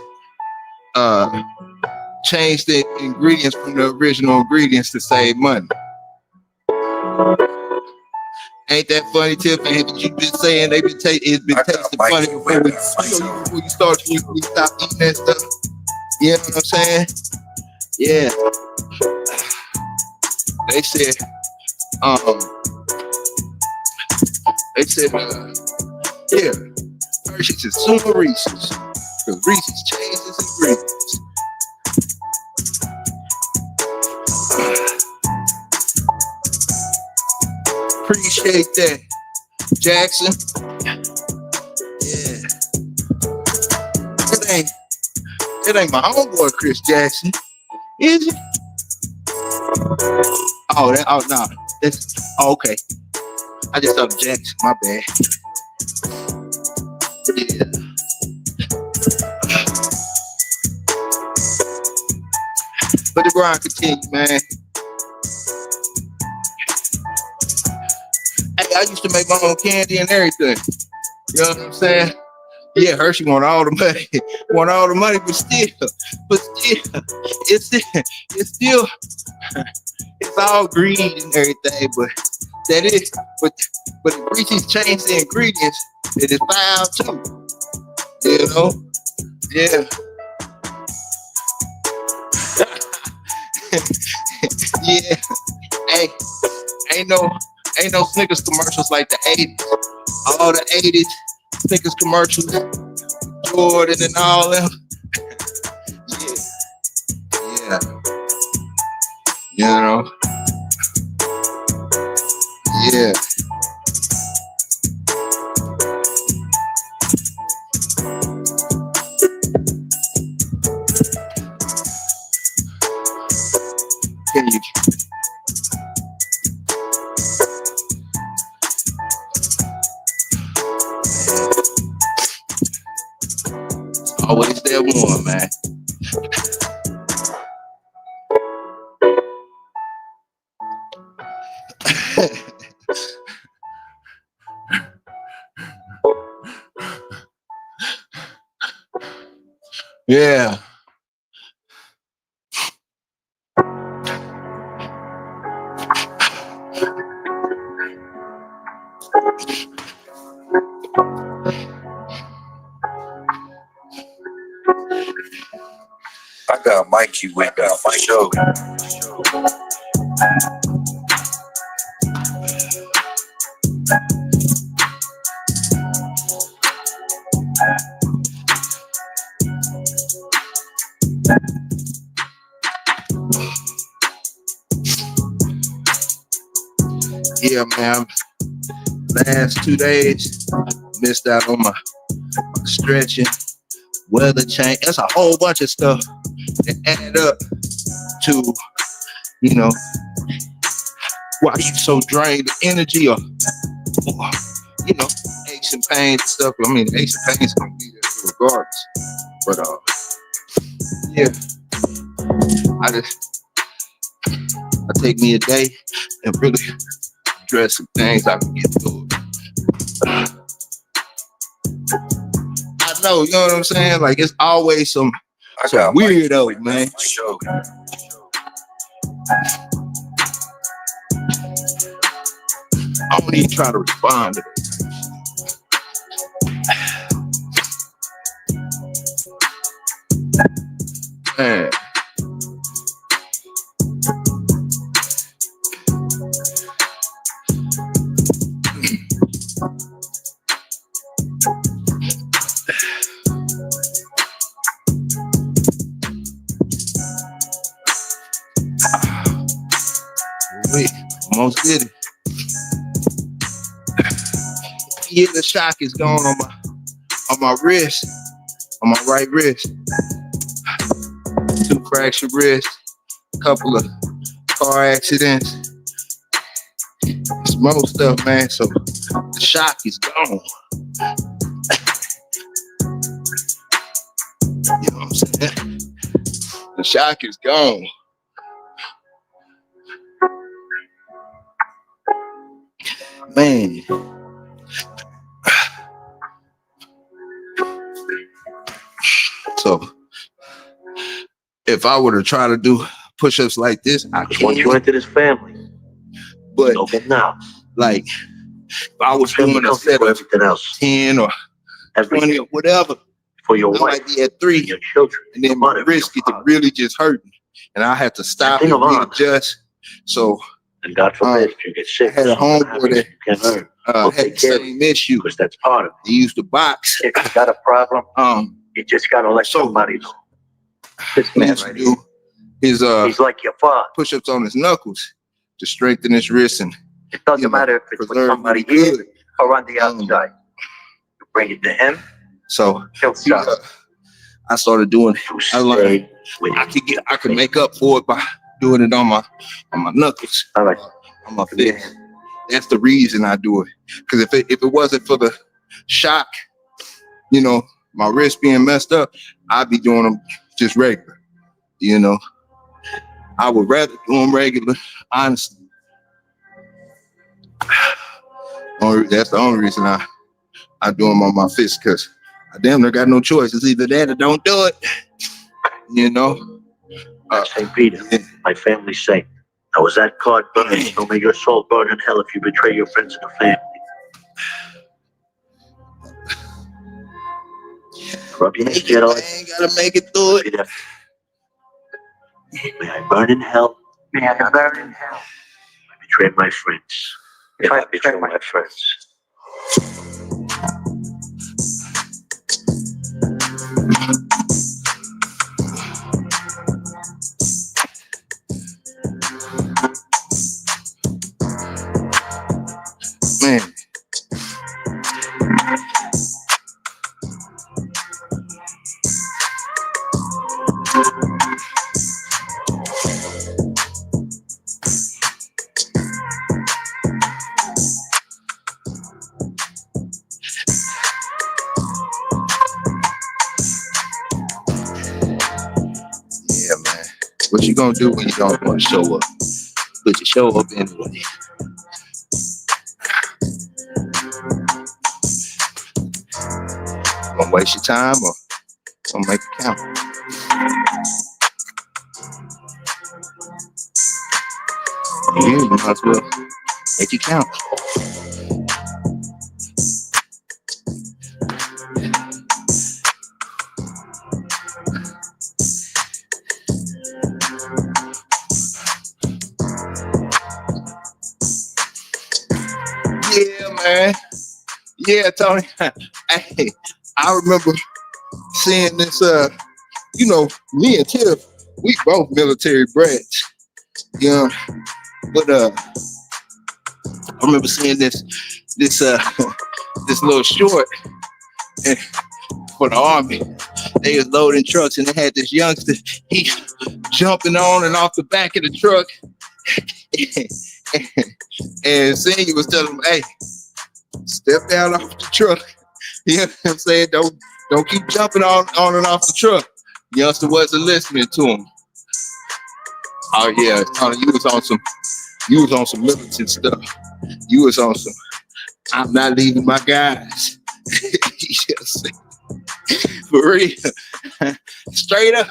changed the ingredients from the original ingredients to save money. Ain't that funny, Tiff? And you been saying it's been tasting funny before you start you stop eating that stuff. You know what I'm saying? Yeah. They said, yeah, Hershey's is suing Reese's because Reese's changed its ingredients. Appreciate that, Jackson. Yeah. It ain't my homeboy Chris Jackson, is it? Oh no. Okay. I just thought Jackson, my bad. Yeah. But the grind continue, man. Hey, I used to make my own candy and everything. You know what I'm saying? Yeah, Hershey want all the money, but still, it's all greed and everything. But if Reese's changed the ingredients, it is foul too. You know? Yeah. Yeah. Hey, ain't no Snickers commercials like the 80s. All the 80s Snickers commercials, Jordan and all them. Yeah. You know. Yeah. Can you? Always that one, man. Yeah. I got Mikey with that for sure. Yeah, man. Last 2 days, missed out on my stretching, weather change. That's a whole bunch of stuff that add up to, you know, why you so drained of energy or you know, aches and pains and stuff. I mean, aches and pains gonna be there regardless. But yeah, I take me a day and really address some things I can get through. I know, you know what I'm saying? Like it's always some weirdo, man. Sure. I don't even try to respond to this. Man. Wait, almost did it. Yeah, the shock is gone on my wrist, on my right wrist. 2 fractured wrists, couple of car accidents. It's most stuff, man. So the shock is gone. You know what I'm saying? The shock is gone. Man. So if I were to try to do push-ups like this, I Once you can. enter this family, But don't get now. like if I was doing a set for of everything else, 10 or 20 or whatever, for your I wife, might be at 3, your children, and then my wrist get to really just hurting, and I have to stop and readjust. So and God forbid if you get sick, I had a homeboy that you can learn. had the same issue. Because that's part of it. He used to box. If you got a problem, you just gotta let somebody know. This He man used to right do his he's like your father. push-ups on his knuckles to strengthen his wrist and It doesn't matter if it's with preserve somebody what he here could. or on the outside. You bring it to him, So he'll stop. I started doing it. I learned I could make up for it by doing it on my knuckles, All right. on my fist. That's the reason I do it. Because if it wasn't for the shock, you know, my wrist being messed up, I'd be doing them just regular. You know, I would rather do them regular, honestly. That's the only reason I do them on my fist, because I damn near got no choice. It's either that or don't do it. You know? St. Peter, my family saint. Now, was that card burned? So may your soul burn in hell if you betray your friends and the family. Rub your hands together. I ain't gotta make it through it. May I burn in hell. May I burn in hell. I betrayed my friends. If I betray my friends. Man. Yeah, man. What you gonna do when you don't want to show up? But you show up anyway. Gonna waste your time or gonna make it count? Yeah, you might as well make it count. Yeah, man. Yeah, Tony. Hey, I remember seeing this, you know, me and Tiff, we both military brats. You know, but I remember seeing this this little short for the Army. They was loading trucks and they had this youngster, he jumping on and off the back of the truck. And Senior was telling him, hey, step down off the truck. You know what I'm saying? Don't keep jumping on and off the truck. Youngster wasn't listening to him. Oh yeah, Tony, you was on some militant stuff. You was on some, I'm not leaving my guys. Yes. For real. Straight up.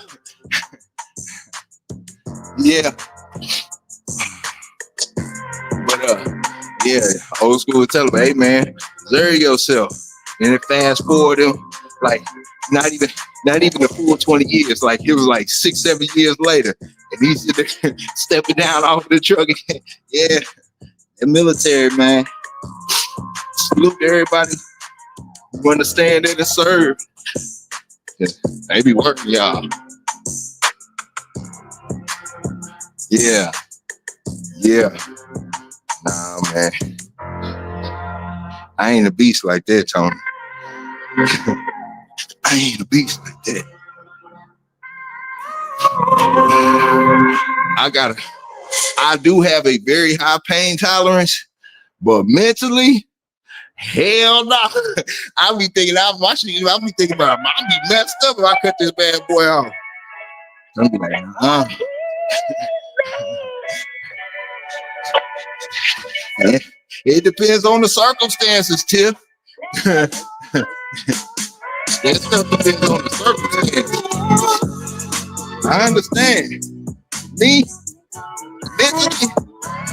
Yeah. But yeah, old school would tell them, hey man, observe yourself. And then fast forward them, like not even the full 20 years, like it was like 6-7 years later. And he's stepping down off the truck again. Yeah, the military, man. Salute to everybody who understand it and serve. They be working, y'all. Yeah. Yeah. Nah, man. I ain't a beast like that, Tony. I ain't a beast like that. I do have a very high pain tolerance, but mentally, hell no. I be thinking about I'll be messed up if I cut this bad boy off. I'm be like, It depends on the circumstances, Tiff. That stuff depends on the circumstances. I understand. Me, mentally,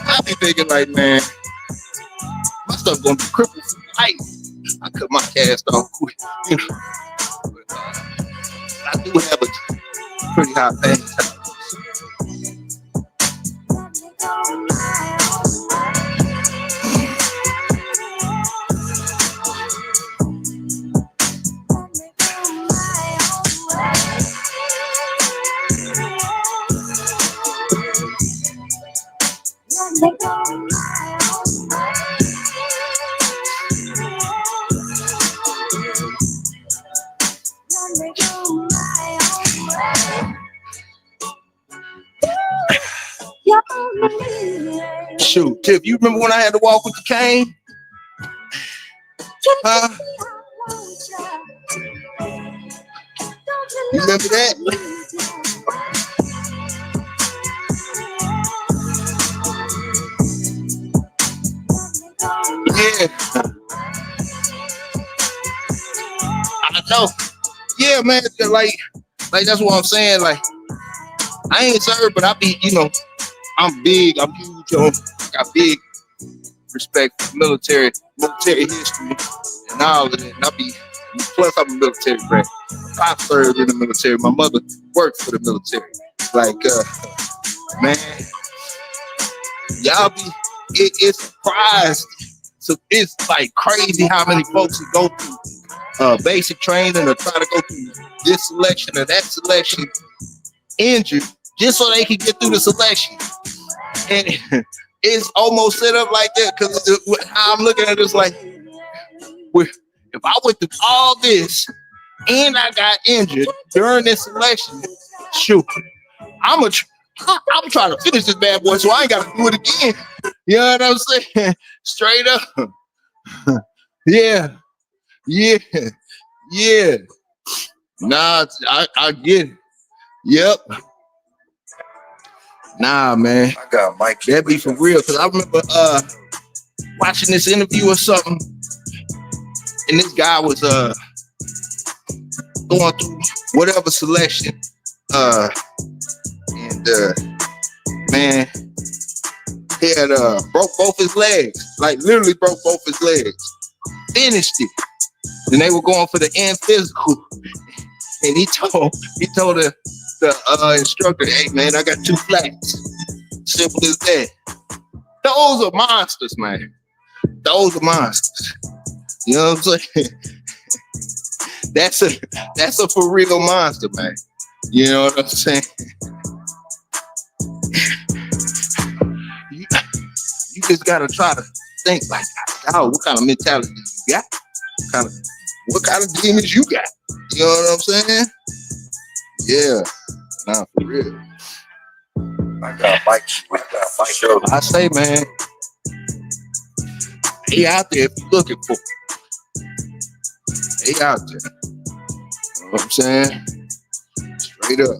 I be thinking like, man, my stuff gonna be crippled for life. I cut my cast off quick. You know. I do have a pretty high pain. Shoot, Tiff, you remember when I had to walk with the cane? Huh? You remember that? Yeah. I know. Yeah, man. Like that's what I'm saying. Like, I ain't served, but I be, I'm big. I'm huge. I got big respect for military history and all of that. And plus I'm a military brat. I served in the military. My mother worked for the military. Like, man, y'all be, it's surprised. So it's like crazy how many folks who go through basic training or try to go through this selection or that selection injured just so they can get through the selection. And it's almost set up like that because how I'm looking at it is like, if I went through all this and I got injured during this selection, shoot, I'm trying to finish this bad boy so I ain't got to do it again. You know what I'm saying? Straight up. Yeah. Nah, I get it. Yep. Nah, man. I got Mike. That be for real. Cause I remember watching this interview or something, and this guy was going through whatever selection. And man, he had broke both his legs. Like literally broke both his legs. Finished it. And they were going for the end physical. And he told the instructor, hey man, I got 2 flats. Simple as that. Those are monsters, man. Those are monsters. You know what I'm saying? That's a for real monster, man. You know what I'm saying? You just gotta try to think like, oh, what kind of mentality you got? What kind of demons you got? You know what I'm saying? Yeah. Nah, for real. I got Mike. Show. I say, man, they out there if you're looking for them. They out there. You know what I'm saying? Straight up.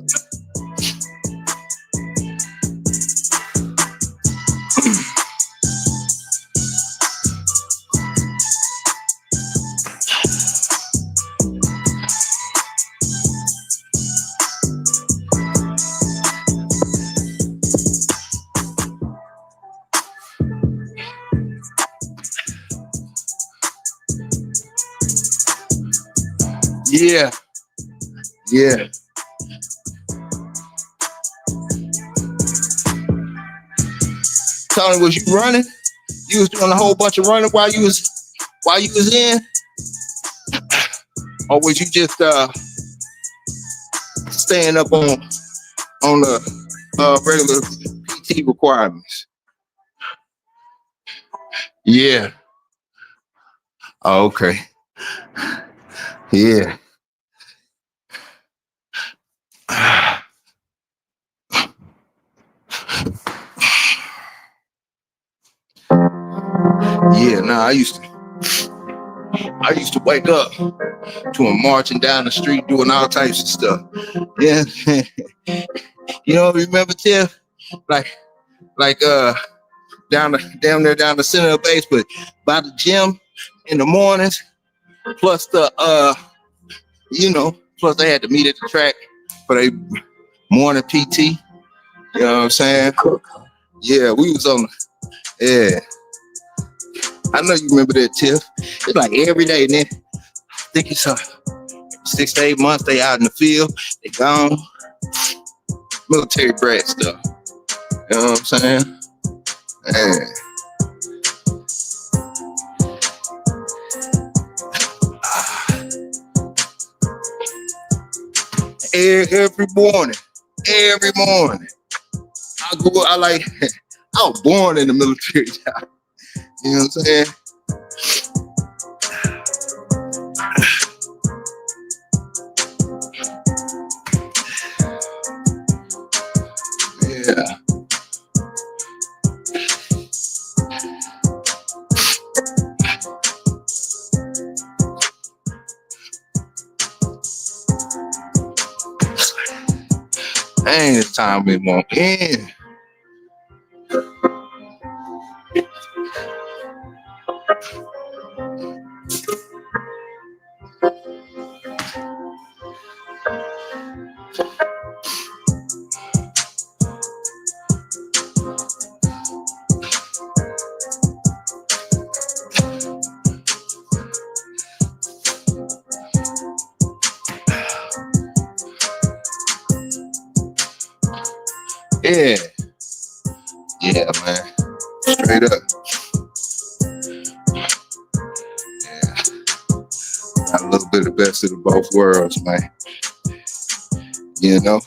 Yeah. Tony, was you running? You was doing a whole bunch of running while you was in? Or was you just staying up on the regular PT requirements? Yeah. Oh, okay. Yeah. Yeah, I used to wake up to him marching down the street doing all types of stuff. Yeah. You know, remember Tiff? Like down there down the center of the base, but by the gym in the mornings, plus plus they had to meet at the track for their morning PT. You know what I'm saying? Yeah, we was on. Yeah, I know you remember that, Tiff. It's like every day, and then I think it's 6 to 8 months they out in the field. They gone. Military brat stuff. You know what I'm saying? Yeah. Every morning. I was born in the military. You know what I'm saying? Yeah. Dang, this time we won't end. Yeah, man. Straight up. Yeah. Got a little bit of the best of the both worlds, man. You know?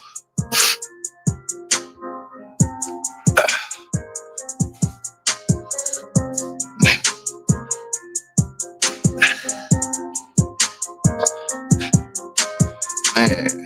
Man.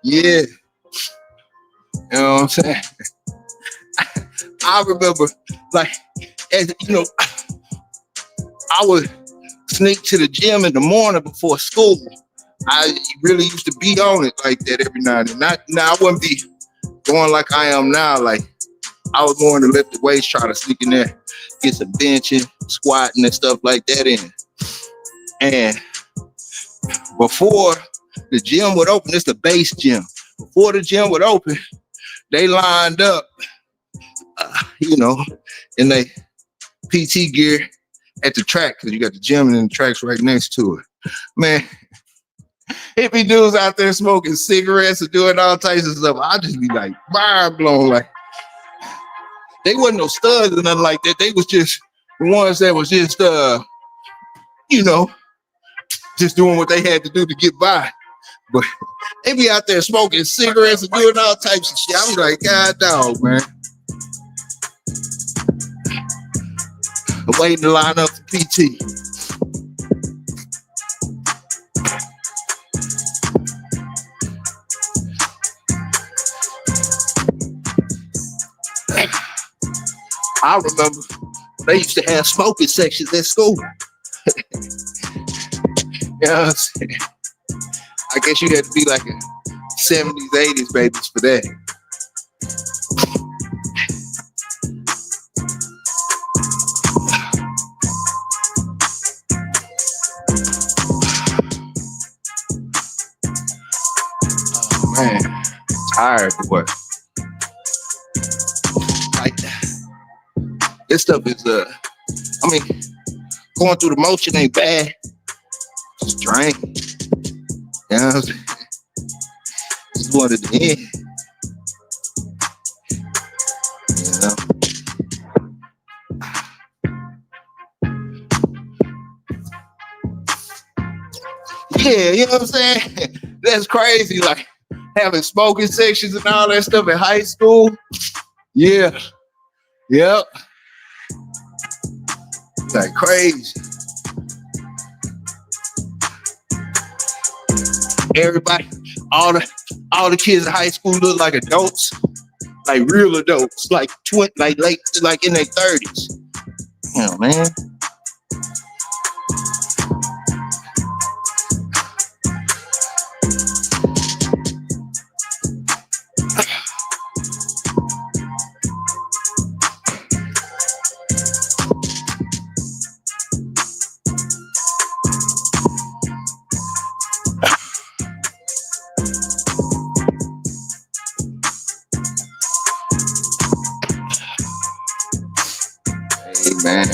Yeah. You know what I'm saying? I remember, like, as you know, I would sneak to the gym in the morning before school. I really used to be on it like that every night. And I wouldn't be going like I am now. Like, I was going to lift the weights, try to sneak in there, get some benching, squatting, and stuff like that in. And before the gym would open, it's the base gym. Before the gym would open, they lined up, in their PT gear at the track, because you got the gym and then the track's right next to it. Man, hippie dudes out there smoking cigarettes and doing all types of stuff. I just be like mind blown. Like, they wasn't no studs or nothing like that. They was just the ones that was just just doing what they had to do to get by. But they be out there smoking cigarettes and doing all types of shit. I was like, God dog, man. I'm waiting to line up for PT. I remember they used to have smoking sections at school. You know what I'm saying? I guess you had to be like a 70s, 80s babies for that. Oh man, tired boy. Like, this stuff is going through the motion ain't bad. Just drink. You know what I'm saying? just wanted to end. You know? Yeah, you know what I'm saying? That's crazy. Like having smoking sections and all that stuff in high school. Yeah. Yep. Like crazy. Everybody, all the kids in high school look like adults, like real adults, like like in their 30s. You know, man. Hey, man.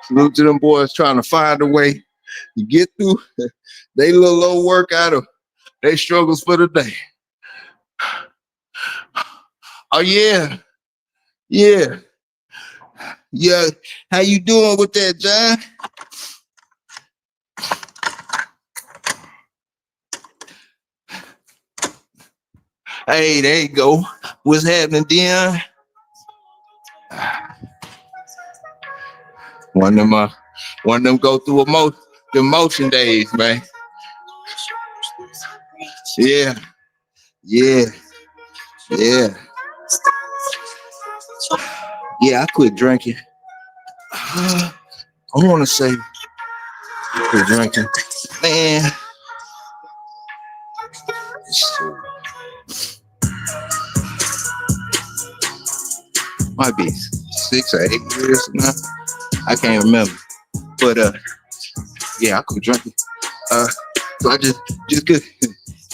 Salute to them boys trying to find a way to get through they little low workout of they struggles for the day. Oh yeah. Yeah. Yeah. How you doing with that, John? Hey, there you go. What's happening, Dion? One of them go through the emotion days, man. Yeah. Yeah. Yeah. Yeah, I quit drinking. I want to say I quit drinking. Man. Might be 6 or 8 years now. I can't remember. But yeah, I quit drinking. So I just could.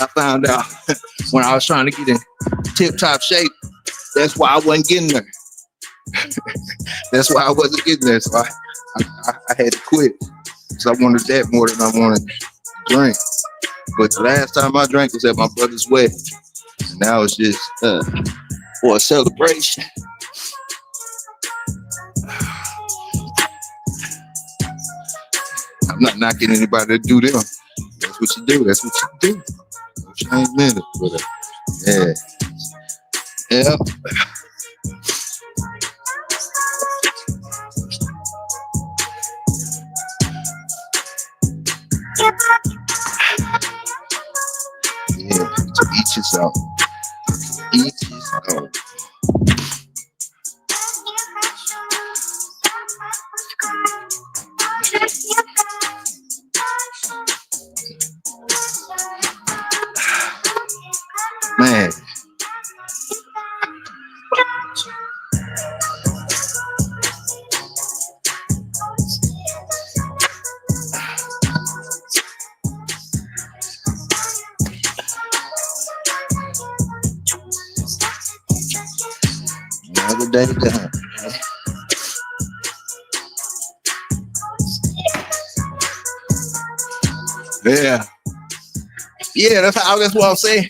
I found out when I was trying to get in tip-top shape, that's why I wasn't getting there. That's why I wasn't getting there. So I had to quit. Because I wanted that more than I wanted to drink. But the last time I drank was at my brother's wedding. And now it's just for a celebration. I'm not knocking anybody to do them. That's what you do. That's what you do. No change minutes. But yeah. Yeah. Yeah. To each his own. Each his own. Man. Another day done. Yeah. Yeah, that's what I'm saying.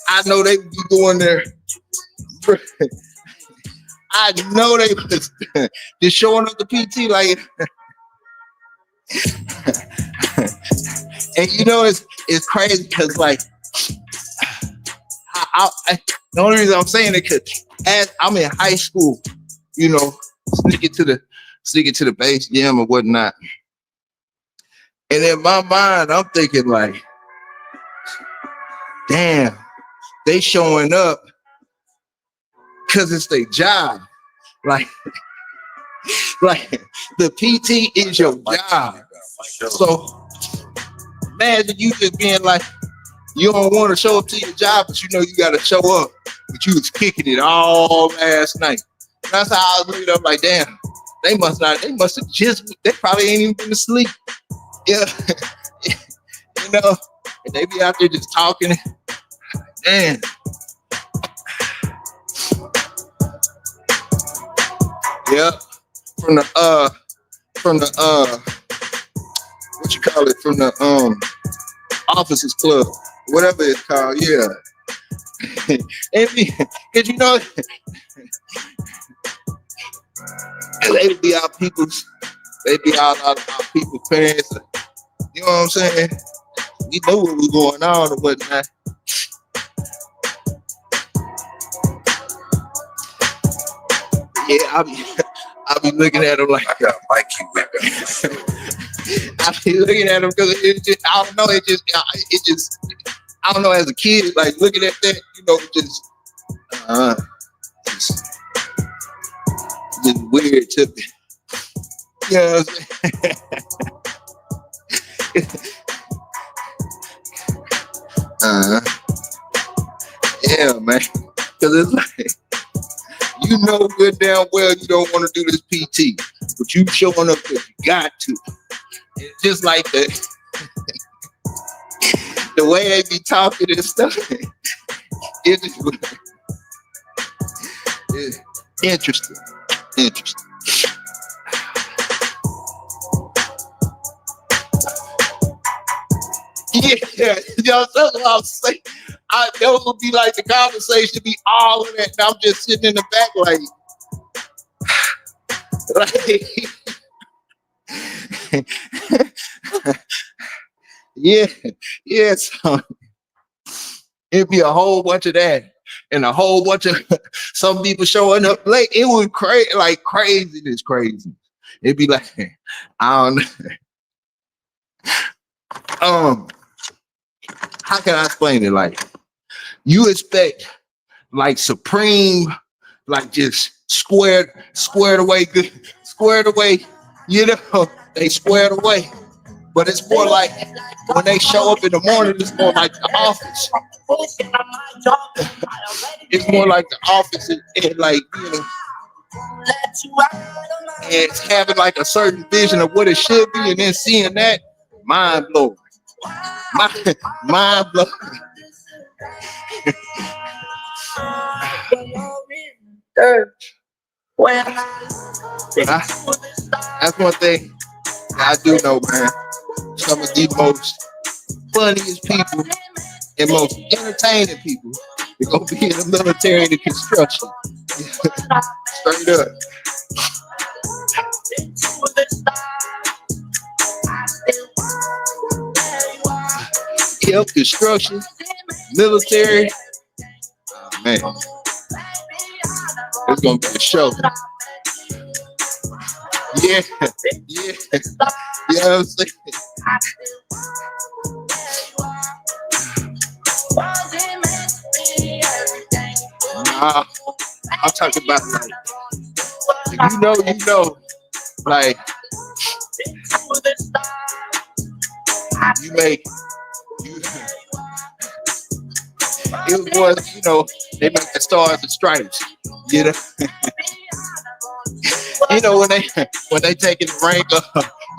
I know they be going there. I know they was just showing up the PT like, and you know it's crazy because like the only reason I'm saying it because as I'm in high school, you know, sneaking to the base gym or whatnot, and in my mind I'm thinking like, damn, they showing up because it's their job. Like the PT is your job. So imagine you just being like, you don't want to show up to your job, but you know you got to show up. But you was kicking it all last night. That's how I was looking up like, damn, they must have just, they probably ain't even been to sleep. Yeah. You know, and they be out there just talking. Damn. Yeah, from the what you call it, from the officers club. whatever it's called, yeah. Cause you know, they be our people's, they be our people's parents. You know what I'm saying? We know what was going on and whatnot. Yeah, I be looking at them like I got Mikey with me. I be looking at them because it just, I don't know, it just, I don't know, as a kid, like looking at that, you know, just weird to me. You know what I'm saying? Yeah, man. Because it's like, you know good damn well you don't want to do this PT, but you showing up because you got to. It's just like the way they be talking and stuff. It's just it's interesting. Interesting. Yeah, you know, that's what I'm saying. Those would be like the conversation, be all of that, and I'm just sitting in the back like yeah. So it'd be a whole bunch of that, and a whole bunch of some people showing up late. It was crazy, like craziness, crazy. It'd be like, I don't know. How can I explain it? Like, you expect like supreme, like just squared away, good, squared away, you know, they squared away. But it's more like when they show up in the morning, it's more like the office. It's more like the office, and like, you know, and it's having like a certain vision of what it should be, and then seeing that, mind blowing. Mind blowing. That's one thing I do know, man. Some of the most funniest people and most entertaining people are gonna be in the military and the construction. Straight up. Yep, construction, military. Oh, man, it's gonna be a show. Yeah. You know what I'm saying? Nah, I'm talking about like, you know, like you make you. It was, you know, they make the stars and stripes, you know. You know, when they taking the rank up,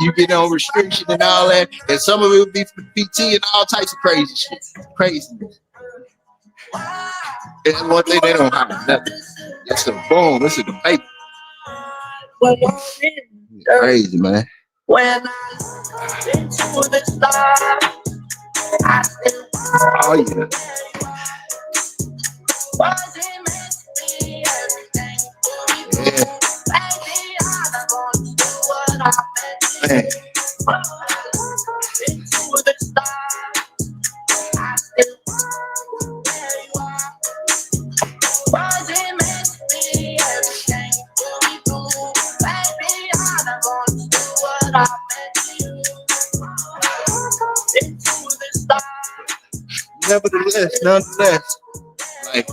you get on restriction and all that, and some of it would be for PT and all types of crazy shit, craziness. And one thing they don't have nothing. It's a boom. This is the paper. Crazy, man. Oh yeah. Yeah. Man. Nonetheless, like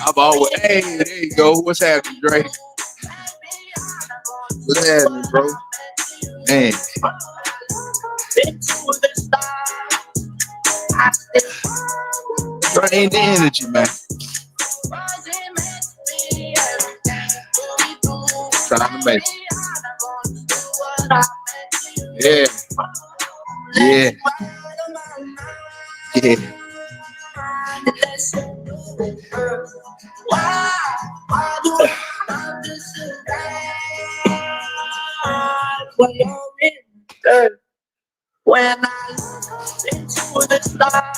I've always, hey, there you go. What's happening, Drake? What's happening, bro? Man. Drain the energy, man. Trying to make it. Yeah. When into the stars.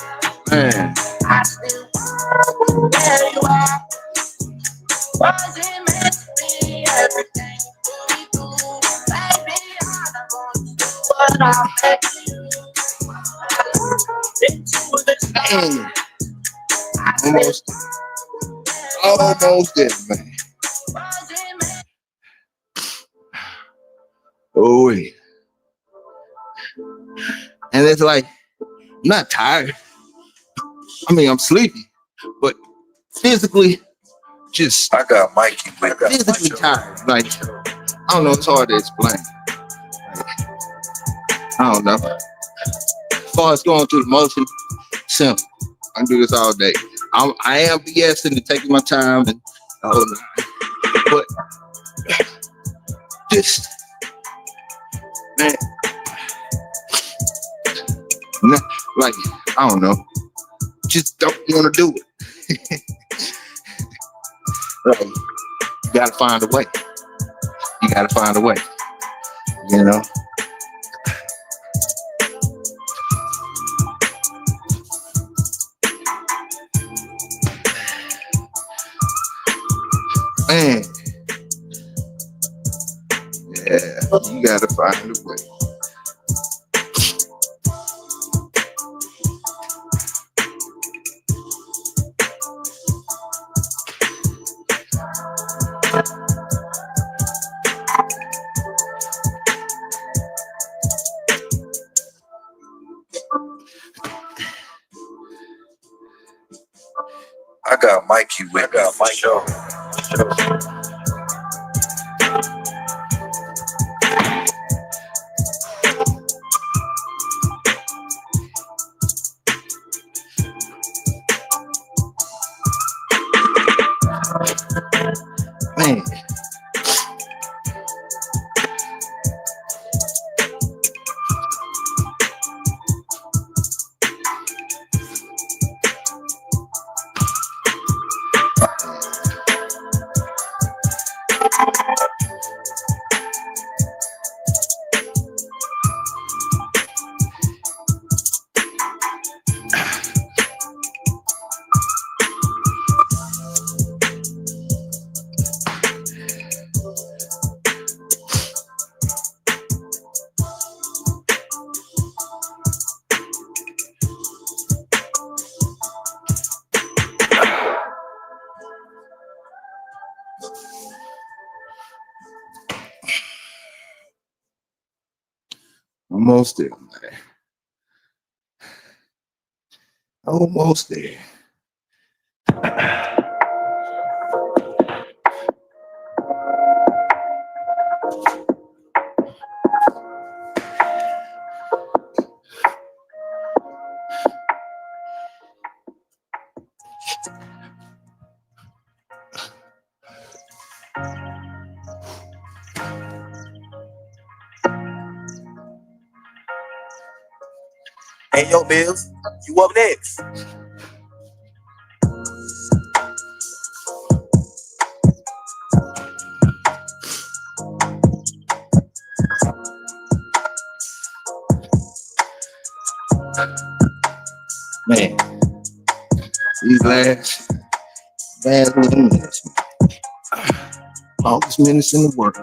Man. I still wonder where you are. Was it meant to be everything we do? Maybe I'm gonna do what I make you. Into the stars. Dang. Almost there, man. Oh, yeah. And it's like, I'm not tired. I mean, I'm sleepy, but physically, just I got Mikey with me. physically tired. Like, I don't know, it's hard to explain. I don't know. As far as going through the motion, simple. I can do this all day. I am BSing and taking my time and all that. But just, man, like, I don't know. Just don't want to do it. Like, you gotta find a way. You gotta find a way. You know? Man. Yeah, you gotta find a way. I got Mikey with me. I got Mikey. Man. Almost there, man. Almost there. Hey, yo, Mills, you up next? Man, these last 11 minutes, longest minutes in the world.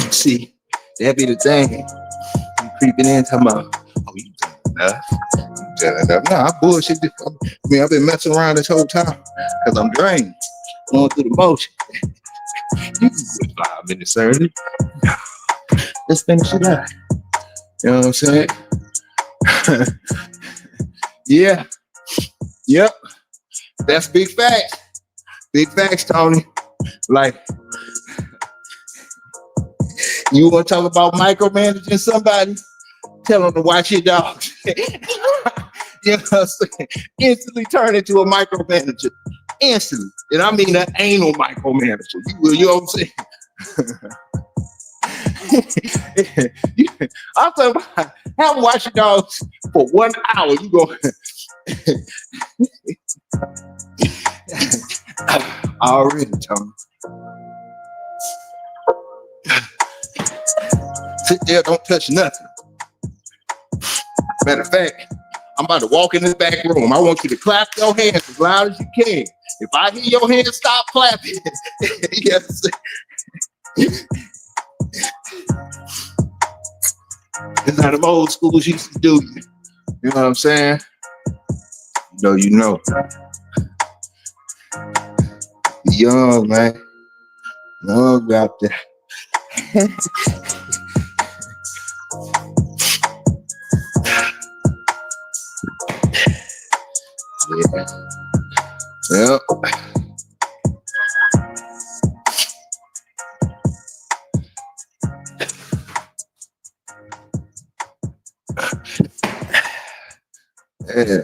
See, that be the thing. You creeping in, talking about, oh, you done enough. You done enough. Nah, I bullshit. I mean, I've been messing around this whole time because I'm drained, going through the motion. You can quit 5 minutes early. Let's finish it out. You know what I'm saying? Yeah. Yep. That's big facts. Big facts, Tony. Like, you want to talk about micromanaging somebody? Tell them to watch your dogs. You know what I'm saying? Instantly turn into a micromanager. Instantly. And I mean an anal micromanager. You know what I'm saying? I'm talking about have them watch your dogs for 1 hour. You go. Already, Tony. Sit there, don't touch nothing. Matter of fact, I'm about to walk in the back room. I want you to clap your hands as loud as you can. If I hear your hands stop clapping, yes. It's how them old schools used to do. You know what I'm saying? You know. Young, man. Young out there. Yeah. Yep. Yeah.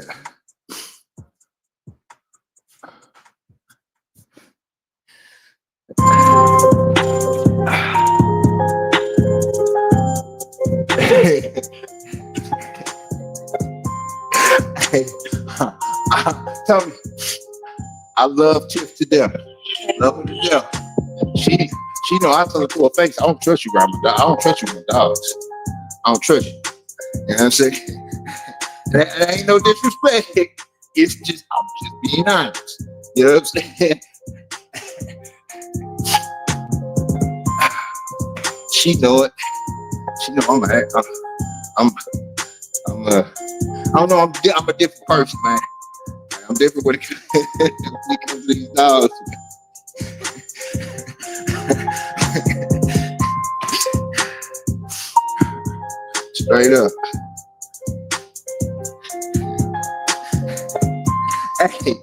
Hey, tell me, I love Tiff to death. Love her to death. She know I tell her to her face, I don't trust you, grandma. I don't trust you with dogs. I don't trust you. You know what I'm saying? That ain't no disrespect. It's just, I'm just being honest. You know what I'm saying? She know it. She know I'm I don't know, I'm a different person, man. I'm different when it comes to these dogs. Straight up. Hey.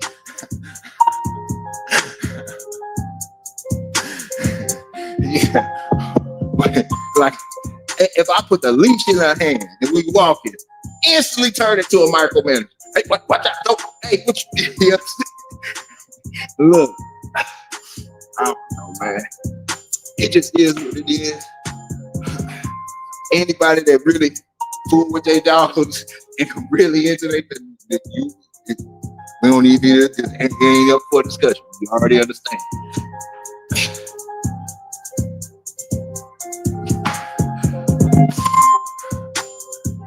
Yeah. Like, if I put the leash in her hand and we walking, instantly turn it to a micromanager. Hey, watch out! Don't. Hey, what you did? Look, I don't know, man. It just is what it is. Anybody that really fool with their dogs and really into it, we don't even need it. It ain't up for discussion. You already understand.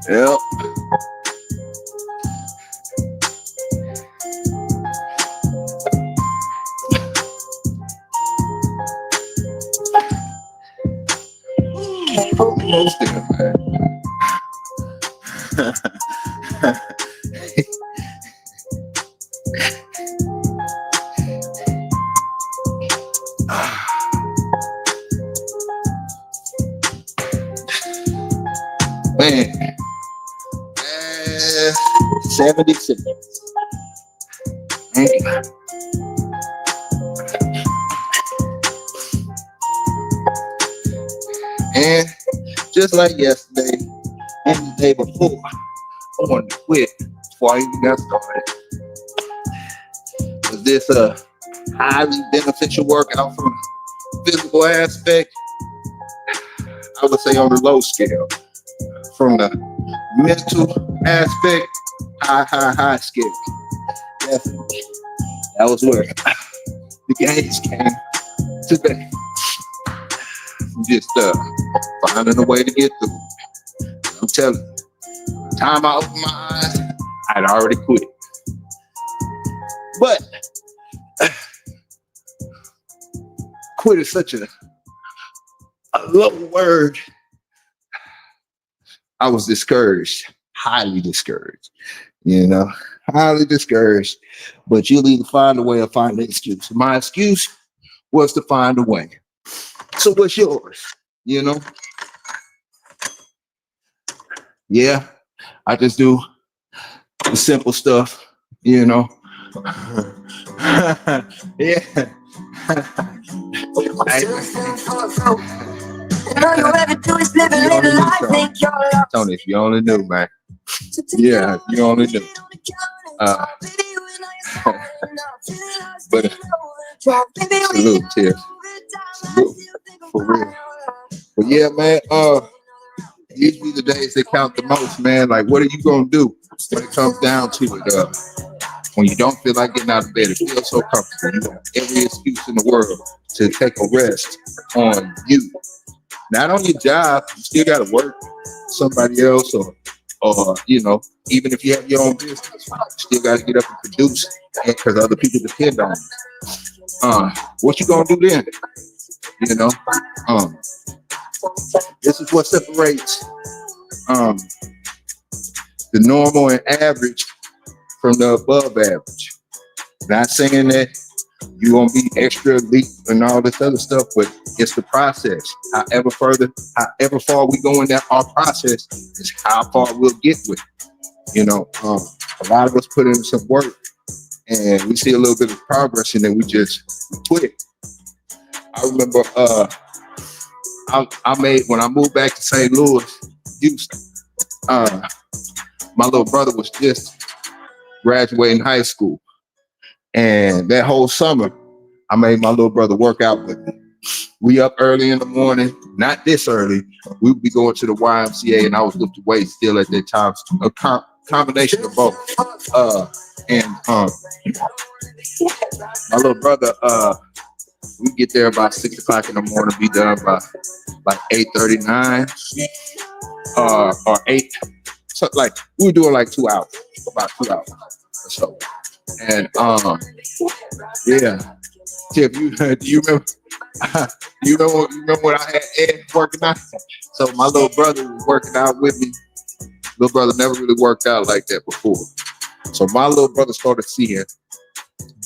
Yep. Most of them, man. Man. 76. And just like yesterday and the day before, I wanted to quit before I even got started. Was this a highly beneficial workout from a physical aspect? I would say on the low scale. From the mental aspect, high scale. Definitely. That was where the gains came today. Just finding a way to get through. I'm telling you, the time I opened my eyes, I'd already quit. But quit is such a low word. I was discouraged, highly discouraged, highly discouraged. But you'll either find a way or find an excuse. My excuse was to find a way. So what's yours? Yeah, I just do the simple stuff, Yeah. All you ever do is live a life, think you're lost. Tony, if you only knew, man. Yeah, you only knew. But salute, Tiff. Salute, for real. But yeah, man, these be the days that count the most, man. Like, what are you gonna do when it comes down to it? When you don't feel like getting out of bed, it feels so comfortable. You have every excuse in the world to take a rest on you. Not on your job, you still gotta work for somebody else or even if you have your own business, you still gotta get up and produce because other people depend on you. What you gonna do then? You know? This is what separates the normal and average from the above average. Not saying that you're gonna be extra elite and all this other stuff, but it's the process. However far we go in that our process is how far we'll get with it. A lot of us put in some work and we see a little bit of progress and then we quit. I remember I made when I moved back to St. Louis, Houston. My little brother was just graduating high school. And that whole summer, I made my little brother work out with me. We up early in the morning, not this early. We would be going to the YMCA and I was lifting weights still at that time. A combination of both. My little brother, we get there about 6 o'clock in the morning, be done by like 8:39 or 8. So like we were doing like 2 hours, about 2 hours or so. And yeah, Tiff, do you remember? you remember when I had Ed working out? So my little brother was working out with me. Little brother never really worked out like that before. So my little brother started seeing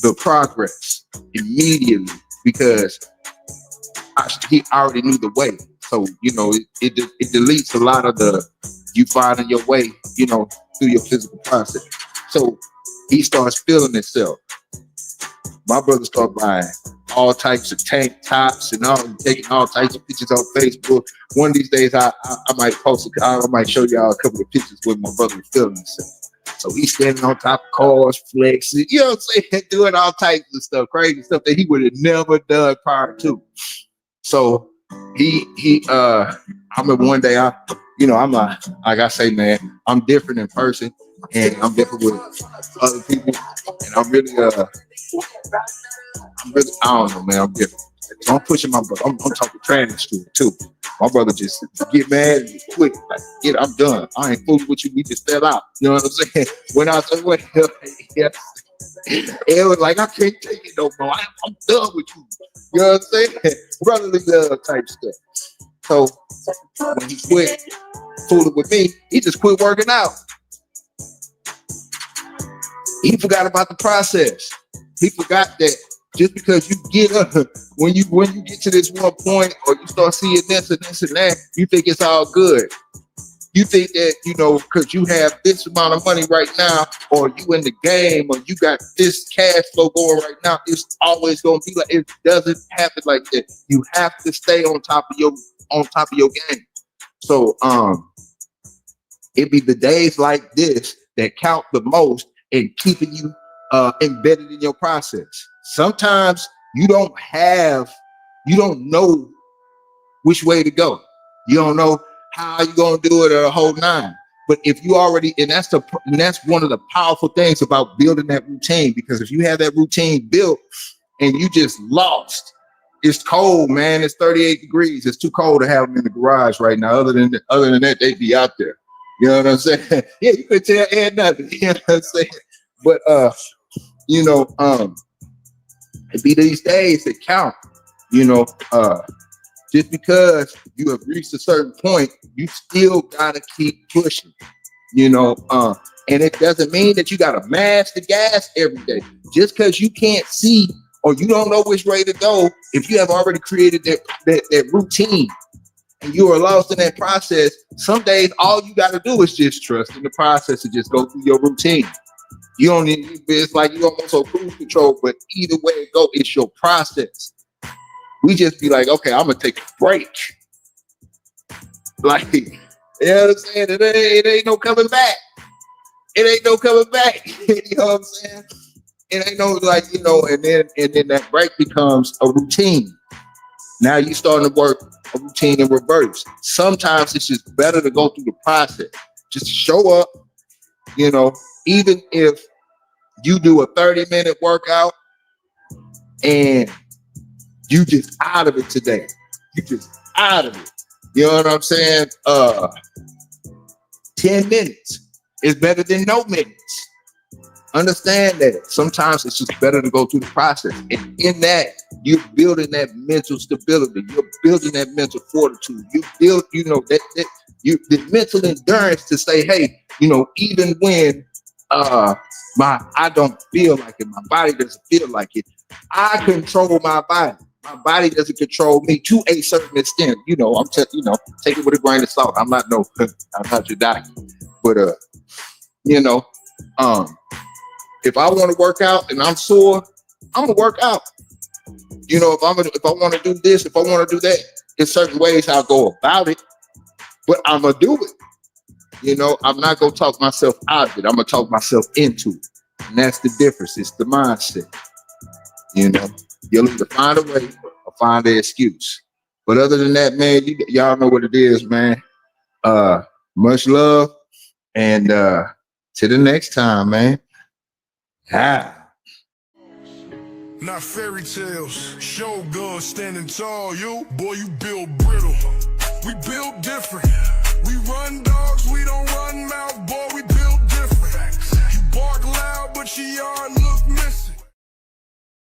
the progress immediately because he already knew the way. So it deletes a lot of the you finding your way, through your physical process. So he starts feeling himself. My brother started buying all types of tank tops and taking all types of pictures on Facebook. One of these days, I might post it. I might show y'all a couple of pictures where my brother was feeling himself. So he's standing on top of cars, flexing, doing all types of stuff, crazy stuff that he would have never done prior to. So I remember one day I'm like I say, man, I'm different in person and I'm different with other people. And I'm really, I don't know, man, I'm different. So I'm pushing my brother. I'm talking trash to him too. My brother just get mad and just quit. Like, I'm done. I ain't fooling with you. We just fell out. You know what I'm saying? When I said, it was like, I can't take it no more. I'm done with you. You know what I'm saying? Brotherly love type stuff. So when he quit fooling with me, he just quit working out. He forgot about the process. He forgot that just because you get up, when you get to this one point or you start seeing this and this and that, you think it's all good. You think that, because you have this amount of money right now, or you in the game, or you got this cash flow going right now, it's always going to be like, it doesn't happen like that. You have to stay on top of your game. So it be the days like this that count the most in keeping you embedded in your process. Sometimes you don't know which way to go. You don't know how you're gonna do it or the whole nine. But if you already, and that's one of the powerful things about building that routine, because if you have that routine built and you just lost, it's cold, man. It's 38 degrees. It's too cold to have them in the garage right now. Other than that, they'd be out there. You know what I'm saying? Yeah, you could tell Ed nothing. You know what I'm saying? But it be these days that count. Just because you have reached a certain point, you still gotta keep pushing. And it doesn't mean that you gotta mash the gas every day. Just because you can't see or you don't know which way to go, if you have already created that routine and you are lost in that process, some days all you gotta do is just trust in the process and just go through your routine. You don't need, it's like you almost on cruise control, but either way it go, it's your process. We just be like, okay, I'm gonna take a break. Like, you know what I'm saying? It ain't no coming back. It ain't no coming back. You know what I'm saying? It ain't no and then that break becomes a routine. Now you starting to work a routine in reverse. Sometimes it's just better to go through the process. Just show up, even if You do a 30-minute workout and you just out of it today. You just out of it. You know what I'm saying? 10 minutes is better than no minutes. Understand that. Sometimes it's just better to go through the process. And in that, you're building that mental stability. You're building that mental fortitude. You build, you know, the mental endurance to say, hey, you know, even when I don't feel like it, my body doesn't feel like it, I control my body. My body doesn't control me to a certain extent. You know, take it with a grain of salt. I'm not your doctor, but you know, if I want to work out and I'm sore, I'm gonna work out. You know, if I want to do this, if I want to do that, there's certain ways I'll go about it, but I'm gonna do it. You know, I'm not gonna talk myself out of it. I'm gonna talk myself into it, and that's the difference. It's the mindset. You know, you'll either find a way or find an excuse. But other than that, man, y'all know what it is, man. Much love, and to the next time, man. Not fairy tales, Shogun standing tall. You, boy, you built brittle. We built different. We run dogs, we don't run mouth, boy, we built different. You bark loud, but your yard look